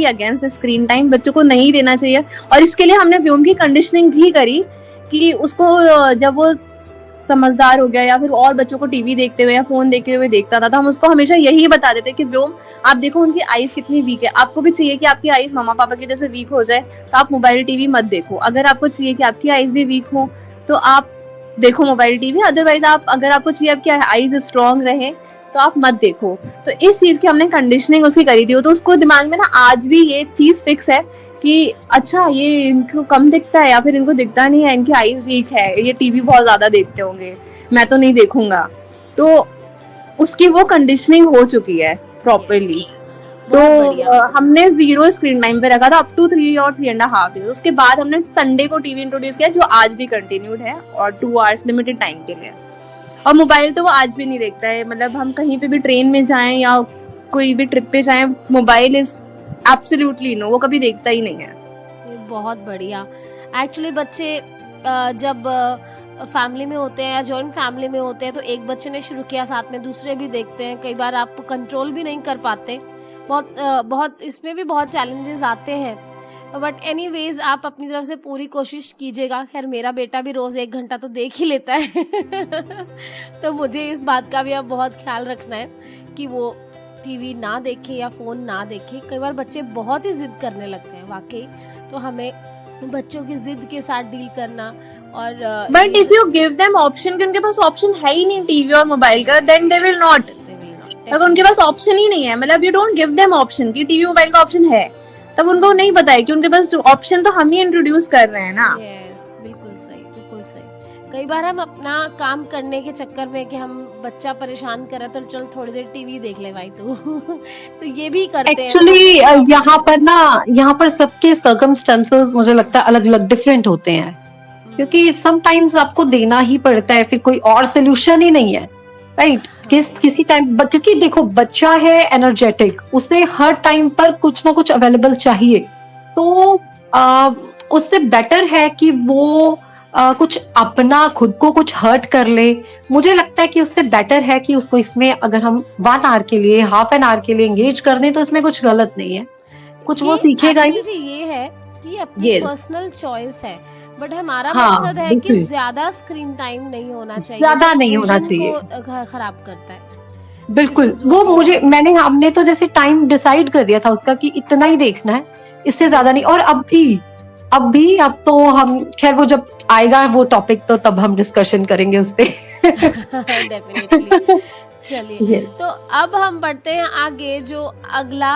against screen time, बच्चों को नहीं देना चाहिए। और इसके लिए हमने व्योम की कंडीशनिंग भी करी कि उसको जब वो समझदार हो गया या फिर और बच्चों को टीवी देखते हुए या फोन देखते हुए देखता था, तो हम उसको हमेशा यही बता देते कि व्योम आप देखो उनकी आईज कितनी वीक है, आपको भी चाहिए कि आपकी आईज मामा पापा की जैसे वीक हो जाए, तो आप मोबाइल टीवी मत देखो। अगर आपको चाहिए कि आपकी आईज भी वीक हो तो आप देखो मोबाइल टीवी, अदरवाइज अगर आपको चाहिए आपकी आईज स्ट्रॉन्ग रहे तो आप मत देखो। तो इस चीज की हमने कंडीशनिंग उसकी करी थी, तो उसको दिमाग में ना आज भी ये चीज फिक्स है कि अच्छा ये इनको कम दिखता है या फिर इनको दिखता नहीं है, इनकी आईज वीक है, ये टीवी बहुत ज्यादा देखते होंगे, मैं तो नहीं देखूंगा। तो उसकी वो कंडीशनिंग हो चुकी है प्रॉपरली। तो हमने 0 स्क्रीन टाइम पे रखा था अप टू 3 और 3.5 years। उसके बाद हमने संडे को टीवी इंट्रोड्यूस किया, जो आज भी कंटिन्यूड है, और 2 hours लिमिटेड टाइम के लिए। और मोबाइल तो वो आज भी नहीं देखता है, मतलब हम कहीं पे भी ट्रेन में जाएं या कोई भी ट्रिप पे जाएं, मोबाइल इज एब्सोल्युटली नो, वो कभी देखता ही नहीं है। बहुत बढ़िया। एक्चुअली बच्चे जब फैमिली में होते हैं या जॉइंट फैमिली में होते हैं तो एक बच्चे ने शुरू किया, साथ में दूसरे भी देखते हैं, कई बार आप कंट्रोल भी नहीं कर पाते, बहुत इसमें भी बहुत चैलेंजेस आते हैं। बट एनीवेज आप अपनी तरफ से पूरी कोशिश कीजिएगा। खैर मेरा बेटा भी रोज 1 घंटा तो देख ही लेता है तो मुझे इस बात का भी अब बहुत ख्याल रखना है कि वो टीवी ना देखे या फोन ना देखे। कई बार बच्चे बहुत ही जिद करने लगते हैं वाकई, तो हमें बच्चों की जिद के साथ डील करना। और but if you give them option, कि उनके पास ऑप्शन है ही नहीं टीवी और मोबाइल का, देन दे विल नॉट। अगर उनके पास ऑप्शन ही नहीं है, मतलब you don't give them option कि टीवी मोबाइल का ऑप्शन है, तब उनको नहीं पता है कि उनके पास ऑप्शन तो हम ही इंट्रोड्यूस कर रहे हैं ना। यस, बिल्कुल सही, बिल्कुल सही। कई बार हम अपना काम करने के चक्कर में कि हम बच्चा परेशान कर रहा है तो चल थोड़ी देर टीवी देख ले भाई तू तो ये भी करते हैं। एक्चुअली यहाँ पर सबके सर्कमस्टेंसेस मुझे लगता है अलग अलग डिफरेंट होते हैं, क्योंकि समटाइम्स आपको देना ही पड़ता है, फिर कोई और सोल्यूशन ही नहीं है, राइट। किसी टाइम, क्योंकि देखो बच्चा है एनर्जेटिक, उसे हर टाइम पर कुछ ना कुछ अवेलेबल चाहिए, तो उससे बेटर है कि वो कुछ अपना खुद को कुछ हर्ट कर ले। मुझे लगता है कि उससे बेटर है कि उसको इसमें अगर हम 1 hour के लिए, हाफ एन आवर के लिए एंगेज कर दें, तो इसमें कुछ गलत नहीं है, कुछ वो सीखेगा ही। ये है कि अपनी पर्सनल चॉइस है, बट हमारा मकसद है कि ज्यादा स्क्रीन टाइम नहीं होना चाहिए, ज्यादा नहीं होना चाहिए, खराब करता है। बिल्कुल। हमने तो जैसे टाइम डिसाइड कर दिया था उसका कि इतना ही देखना है, इससे ज्यादा नहीं। और अब तो हम, खैर वो जब आएगा वो टॉपिक तो तब हम डिस्कशन करेंगे उस पे डेफिनेटली। चलिए तो अब हम बढ़ते हैं आगे। जो अगला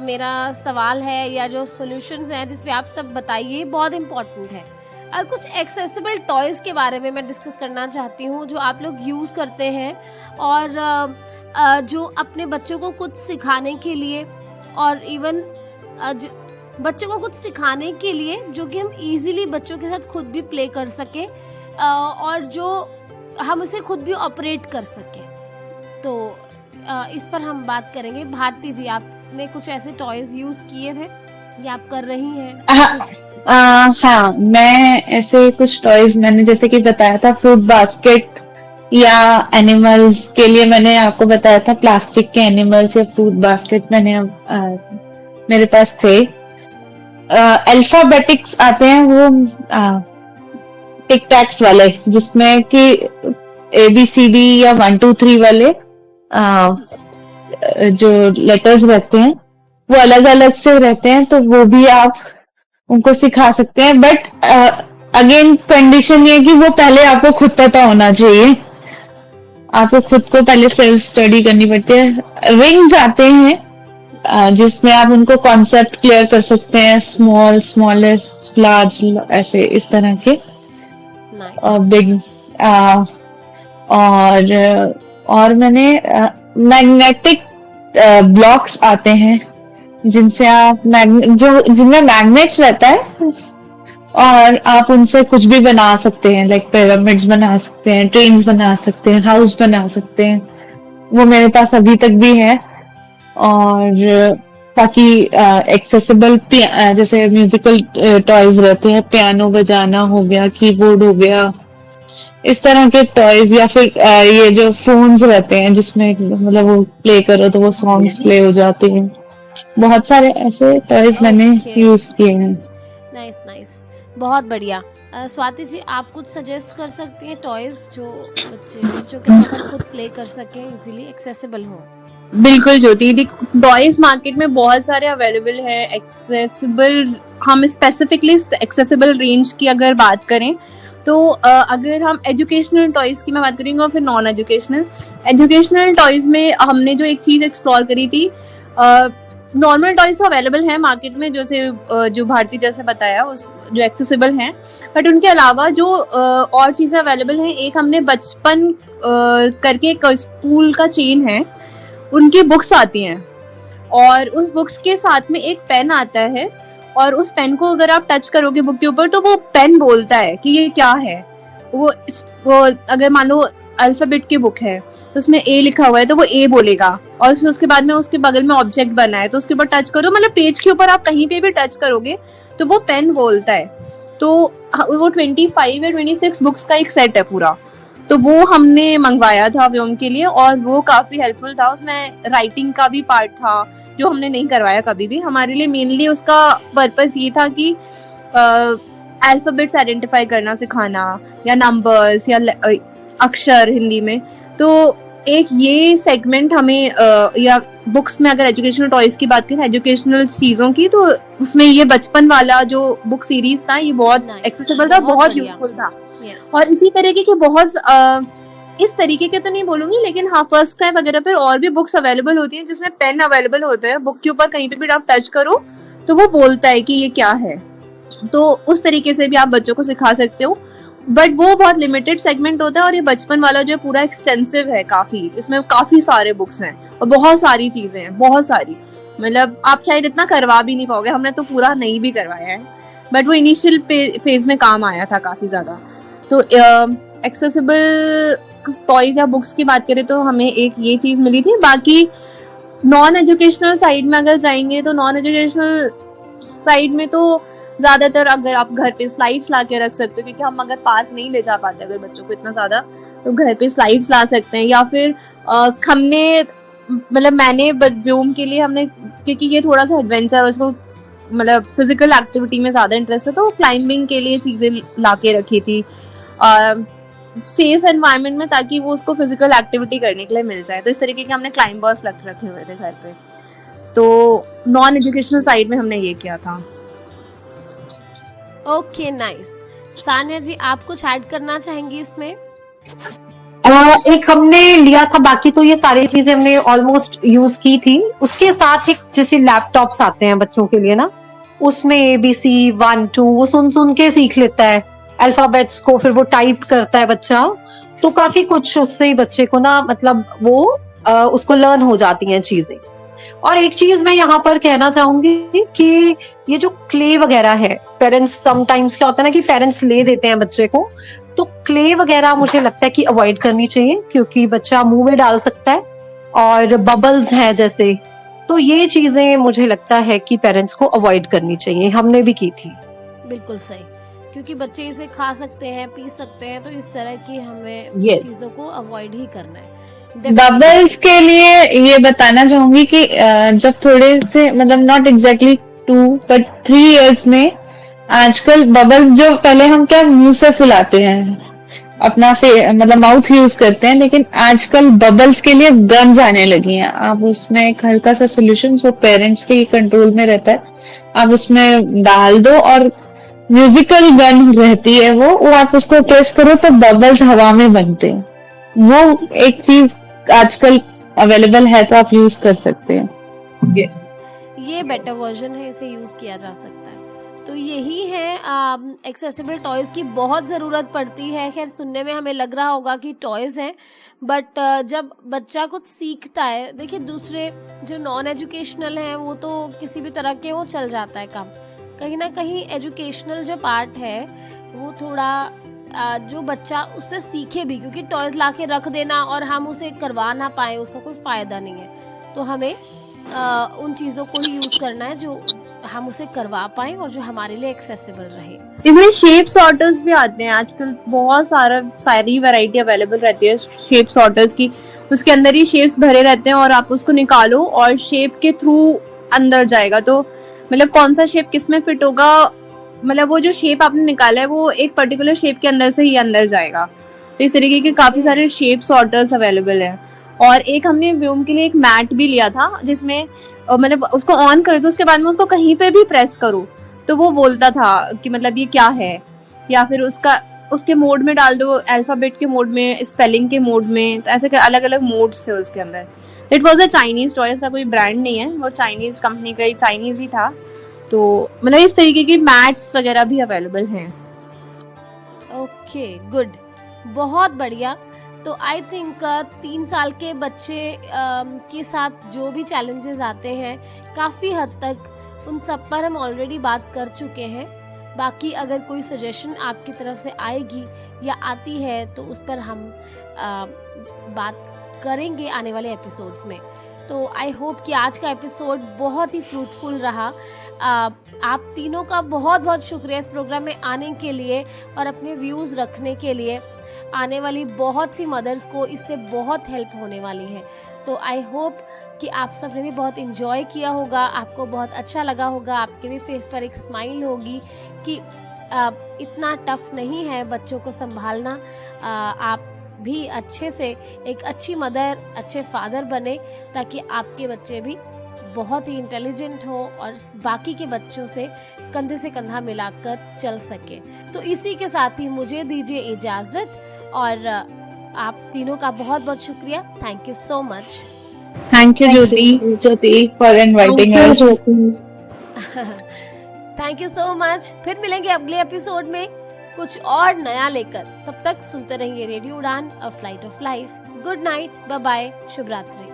मेरा सवाल है या जो सॉल्यूशंस हैं जिसपे आप सब बताइए, बहुत इम्पोर्टेंट है। कुछ एक्सेसिबल टॉयज के बारे में मैं डिस्कस करना चाहती हूँ जो आप लोग यूज करते हैं और जो अपने बच्चों को कुछ सिखाने के लिए, और इवन बच्चों को कुछ सिखाने के लिए जो कि हम इजीली बच्चों के साथ खुद भी प्ले कर सके और जो हम उसे खुद भी ऑपरेट कर सके। तो इस पर हम बात करेंगे। भारती जी, आपने कुछ ऐसे टॉयज यूज किए थे या आप कर रही हैं? हाँ, मैं ऐसे कुछ टॉयज मैंने जैसे कि बताया था, फ्रूट बास्केट या एनिमल्स के लिए मैंने आपको बताया था, प्लास्टिक के एनिमल्स या फ्रूट बास्केट मैंने मेरे पास थे। अल्फाबेटिक्स आते हैं, वो टिक टैक्स वाले, जिसमें कि ABCD या 1 2 3 वाले जो लेटर्स रहते हैं वो अलग अलग से रहते हैं, तो वो भी आप उनको सिखा सकते हैं। बट अगेन कंडीशन ये है कि वो पहले आपको खुद पता होना चाहिए, आपको खुद को पहले सेल्फ स्टडी करनी पड़ती है। रिंग्स आते हैं जिसमें आप उनको कॉन्सेप्ट क्लियर कर सकते हैं, स्मॉल, स्मॉलेस्ट, लार्ज, ऐसे इस तरह के, बिग। और मैंने मैग्नेटिक ब्लॉक्स आते हैं जिनसे आप जिनमें मैग्नेट्स रहता है और आप उनसे कुछ भी बना सकते हैं, लाइक पिरामिड्स बना सकते हैं, ट्रेन्स बना सकते हैं, हाउस बना सकते हैं। वो मेरे पास अभी तक भी है। और बाकी एक्सेसिबल जैसे म्यूजिकल टॉयज रहते हैं, पियानो बजाना हो गया, कीबोर्ड हो गया, इस तरह के टॉयज। या फिर ये जो फोन्स रहते हैं जिसमें मतलब वो प्ले करो तो वो सॉन्ग्स प्ले हो जाते हैं। बहुत सारे ऐसे टॉयज मैंने यूज किए हैं। नाइस नाइस, बहुत बढ़िया। स्वाति जी, आप कुछ सजेस्ट कर सकती हैं टॉयज जो बच्चों के साथ खुद प्ले कर सके, इजीली एक्सेसिबल हो? बिल्कुल ज्योति, टॉयज मार्केट में बहुत सारे अवेलेबल है, एक्सेसिबल। हम स्पेसिफिकली एक्सेसिबल रेंज की अगर बात करें तो अगर हम एजुकेशनल टॉयज की मैं बात करेंगे और फिर नॉन एजुकेशनल टॉयज में हमने जो एक चीज एक्सप्लोर करी थी, नॉर्मल टॉयज तो अवेलेबल हैं मार्केट में, जैसे जो भारती जैसे बताया उस जो एक्सेसिबल हैं, बट उनके अलावा जो और चीजें अवेलेबल हैं, एक हमने बचपन करके एक स्कूल का चेन है, उनकी बुक्स आती हैं और उस बुक्स के साथ में एक पेन आता है और उस पेन को अगर आप टच करोगे बुक के ऊपर तो वो पेन बोलता है कि ये क्या है। वो अगर मान लो अल्फाबेट की बुक है तो उसमें A लिखा हुआ है तो वो A बोलेगा, और फिर उसके बाद में उसके बगल में ऑब्जेक्ट बना है तो उसके ऊपर टच करो, मतलब पेज के ऊपर आप कहीं पे भी टच करोगे तो वो पेन बोलता है। तो वो 25 या 26 बुक्स का एक सेट है पूरा, तो वो हमने मंगवाया था व्योम के लिए और वो काफी हेल्पफुल था। उसमें राइटिंग का भी पार्ट था जो हमने नहीं करवाया कभी भी। हमारे लिए मेनली उसका पर्पस ये था कि अल्फाबेट्स आइडेंटिफाई करना सिखाना, या नंबर्स या अक्षर हिंदी में। तो एक ये सेगमेंट हमें या बुक्स में अगर एजुकेशनल टॉयज की बात करें, एजुकेशनल चीजों की, तो उसमें ये बचपन वाला जो बुक सीरीज था ये बहुत एक्सेसिबल था, बहुत यूजफुल था। और इसी तरीके के बहुत इस तरीके के तो नहीं बोलूंगी, लेकिन हाँ, फर्स्ट क्राई वगैरह पर और भी बुक्स अवेलेबल होती हैं जिसमें पेन अवेलेबल होता है, बुक के ऊपर कहीं पे भी आप टच करो तो वो बोलता है कि ये क्या है। तो उस तरीके से भी आप बच्चों को सिखा सकते हो, बट वो बहुत लिमिटेड सेगमेंट होता है। और ये बचपन वाला जो है पूरा एक्सटेंसिव है काफी, इसमें काफी सारे बुक्स हैं और बहुत सारी चीजें हैं, बहुत सारी, मतलब आप शायद इतना करवा भी नहीं पाओगे। हमने तो पूरा नहीं भी करवाया है, बट वो इनिशियल फेज में काम आया था काफी ज्यादा। तो एक्सेसिबल टॉयज या बुक्स की बात करें तो हमें एक ये चीज मिली थी। बाकी नॉन एजुकेशनल साइड में अगर जाएंगे तो नॉन एजुकेशनल साइड में तो ज्यादातर अगर आप घर पे स्लाइड्स ला के रख सकते हो, क्योंकि हम अगर पार्क नहीं ले जा पाते अगर बच्चों को इतना ज्यादा, तो घर पे स्लाइड्स ला सकते हैं। या फिर हमने मतलब मैंने व्योम के लिए हमने, क्योंकि ये थोड़ा सा एडवेंचर और इसको मतलब फिजिकल एक्टिविटी में ज्यादा इंटरेस्ट है, तो क्लाइंबिंग के लिए चीजें ला के रखी थी सेफ एनवायरनमेंट में, ताकि वो उसको फिजिकल एक्टिविटी करने के लिए मिल जाए। तो इस तरीके के हमने क्लाइंबर्स रखे हुए थे घर पे। तो नॉन एजुकेशनल साइड में हमने ये किया था। Okay, nice. सानिया जी, आप कुछ ऐड करना चाहेंगी इसमें? एक हमने लिया था, बाकी तो ये सारी चीजें हमने ऑलमोस्ट यूज की थी। उसके साथ एक जैसे लैपटॉप्स आते हैं बच्चों के लिए ना, उसमें ABC 1 2 वो सुन के सीख लेता है अल्फाबेट्स को, फिर वो टाइप करता है बच्चा। तो काफी कुछ उससे ही बच्चे को ना मतलब वो उसको लर्न हो जाती हैं चीजें। और एक चीज मैं यहाँ पर कहना चाहूंगी कि ये जो क्ले वगैरह है, पेरेंट्स समटाइम्स क्या होता है ना कि पेरेंट्स ले देते हैं बच्चे को, तो क्ले वगैरह मुझे लगता है कि अवॉइड करनी चाहिए, क्योंकि बच्चा मुंह में डाल सकता है और बबल्स हैं जैसे, तो ये चीजें मुझे लगता है कि पेरेंट्स को अवॉइड करनी चाहिए, हमने भी की थी। बिल्कुल सही, क्योंकि बच्चे इसे खा सकते हैं, पी सकते हैं, तो इस तरह की हमें Yes. चीजों को अवॉइड ही करना है। बबल्स के लिए ये बताना चाहूंगी कि जब थोड़े से मतलब नॉट एग्जैक्टली 2 बट 3 इयर्स में आजकल बबल्स जो पहले हम क्या मुंह से फुलाते हैं अपना मतलब माउथ यूज करते हैं, लेकिन आजकल बबल्स के लिए गन्स आने लगी हैं। आप उसमें एक हल्का सा सोल्यूशन वो पेरेंट्स के कंट्रोल में रहता है, आप उसमें डाल दो और म्यूजिकल गन रहती है वो आप उसको प्रेस करो तो बबल्स हवा में बनते हैं। वो एक चीज आजकल अवेलेबल है तो आप यूज कर सकते हैं। ये बेटर वर्जन है, इसे यूज किया जा सकता है। तो यही है, एक्सेसिबल टॉयज की बहुत जरूरत पड़ती है। खैर सुनने में हमें लग रहा होगा कि टॉयज हैं, बट जब बच्चा कुछ सीखता है, देखिए दूसरे जो नॉन एजुकेशनल हैं वो तो किसी भी तरह के वो चल जाता है काम, कहीं ना कहीं एजुकेशनल जो पार्ट है वो थोड़ा जो बच्चा उससे सीखे भी, क्योंकि टॉयज लाके रख देना और हम उसे करवा ना पाए उसका कोई फायदा नहीं है। तो हमें उन चीजों को ही यूज करना है जो हम उसे करवा पाए और जो हमारे लिए एक्सेसिबल रहे। इसमें शेप सॉर्टर्स भी आते हैं आजकल, बहुत सारी वैरायटी अवेलेबल रहती है शेप सॉर्टर्स की। उसके अंदर ही शेप्स भरे रहते हैं और आप उसको निकालो और शेप के थ्रू अंदर जाएगा, तो मतलब कौन सा शेप किस में फिट होगा, मतलब वो जो शेप आपने निकाला है वो एक पर्टिकुलर शेप के अंदर से ही अंदर जाएगा। तो इस तरीके के काफी सारे शेप सॉर्टर्स अवेलेबल हैं। और एक हमने व्यूम के लिए एक मैट भी लिया था जिसमें मतलब उसको ऑन कर दो, उसके बाद में उसको कहीं पे भी प्रेस करो तो वो बोलता था कि मतलब ये क्या है, या फिर उसके मोड में डाल दो, अल्फाबेट के मोड में, स्पेलिंग के मोड में, तो ऐसे अलग अलग मोड्स थे उसके अंदर। It was a Chinese toy, इसका कोई ब्रांड नहीं है, वो चाइनीज कंपनी का, चाइनीज ही था। तो मतलब इस तरीके की मैट्स वगैरह भी अवेलेबल हैं। ओके गुड, बहुत बढ़िया। तो आई थिंक 3 साल के बच्चे के साथ जो भी चैलेंजेस आते हैं काफी हद तक उन सब पर हम ऑलरेडी बात कर चुके हैं। बाकी अगर कोई सजेशन आपकी तरफ से आएगी या आती है तो उस पर हम बात करेंगे आने वाले एपिसोड्स में। तो आई होप कि आज का एपिसोड बहुत ही फ्रूटफुल रहा। आप तीनों का बहुत बहुत शुक्रिया इस प्रोग्राम में आने के लिए और अपने व्यूज रखने के लिए। आने वाली बहुत सी मदर्स को इससे बहुत हेल्प होने वाली है। तो आई होप कि आप सब ने भी बहुत एंजॉय किया होगा, आपको बहुत अच्छा लगा होगा, आपके भी फेस पर एक स्माइल होगी कि इतना टफ नहीं है बच्चों को संभालना। आप भी अच्छे से एक अच्छी मदर, अच्छे फादर बने ताकि आपके बच्चे भी बहुत ही इंटेलिजेंट हो और बाकी के बच्चों से कंधे से कंधा मिलाकर चल सके। तो इसी के साथ ही मुझे दीजिए इजाजत और आप तीनों का बहुत बहुत शुक्रिया। Thank you so much. Thank you Jyoti for inviting us. Thank you so much. फिर मिलेंगे अगले एपिसोड में कुछ और नया लेकर। तब तक सुनते रहिए radio Udaan, a flight of life. Good night, bye bye, शुभ रात्रि।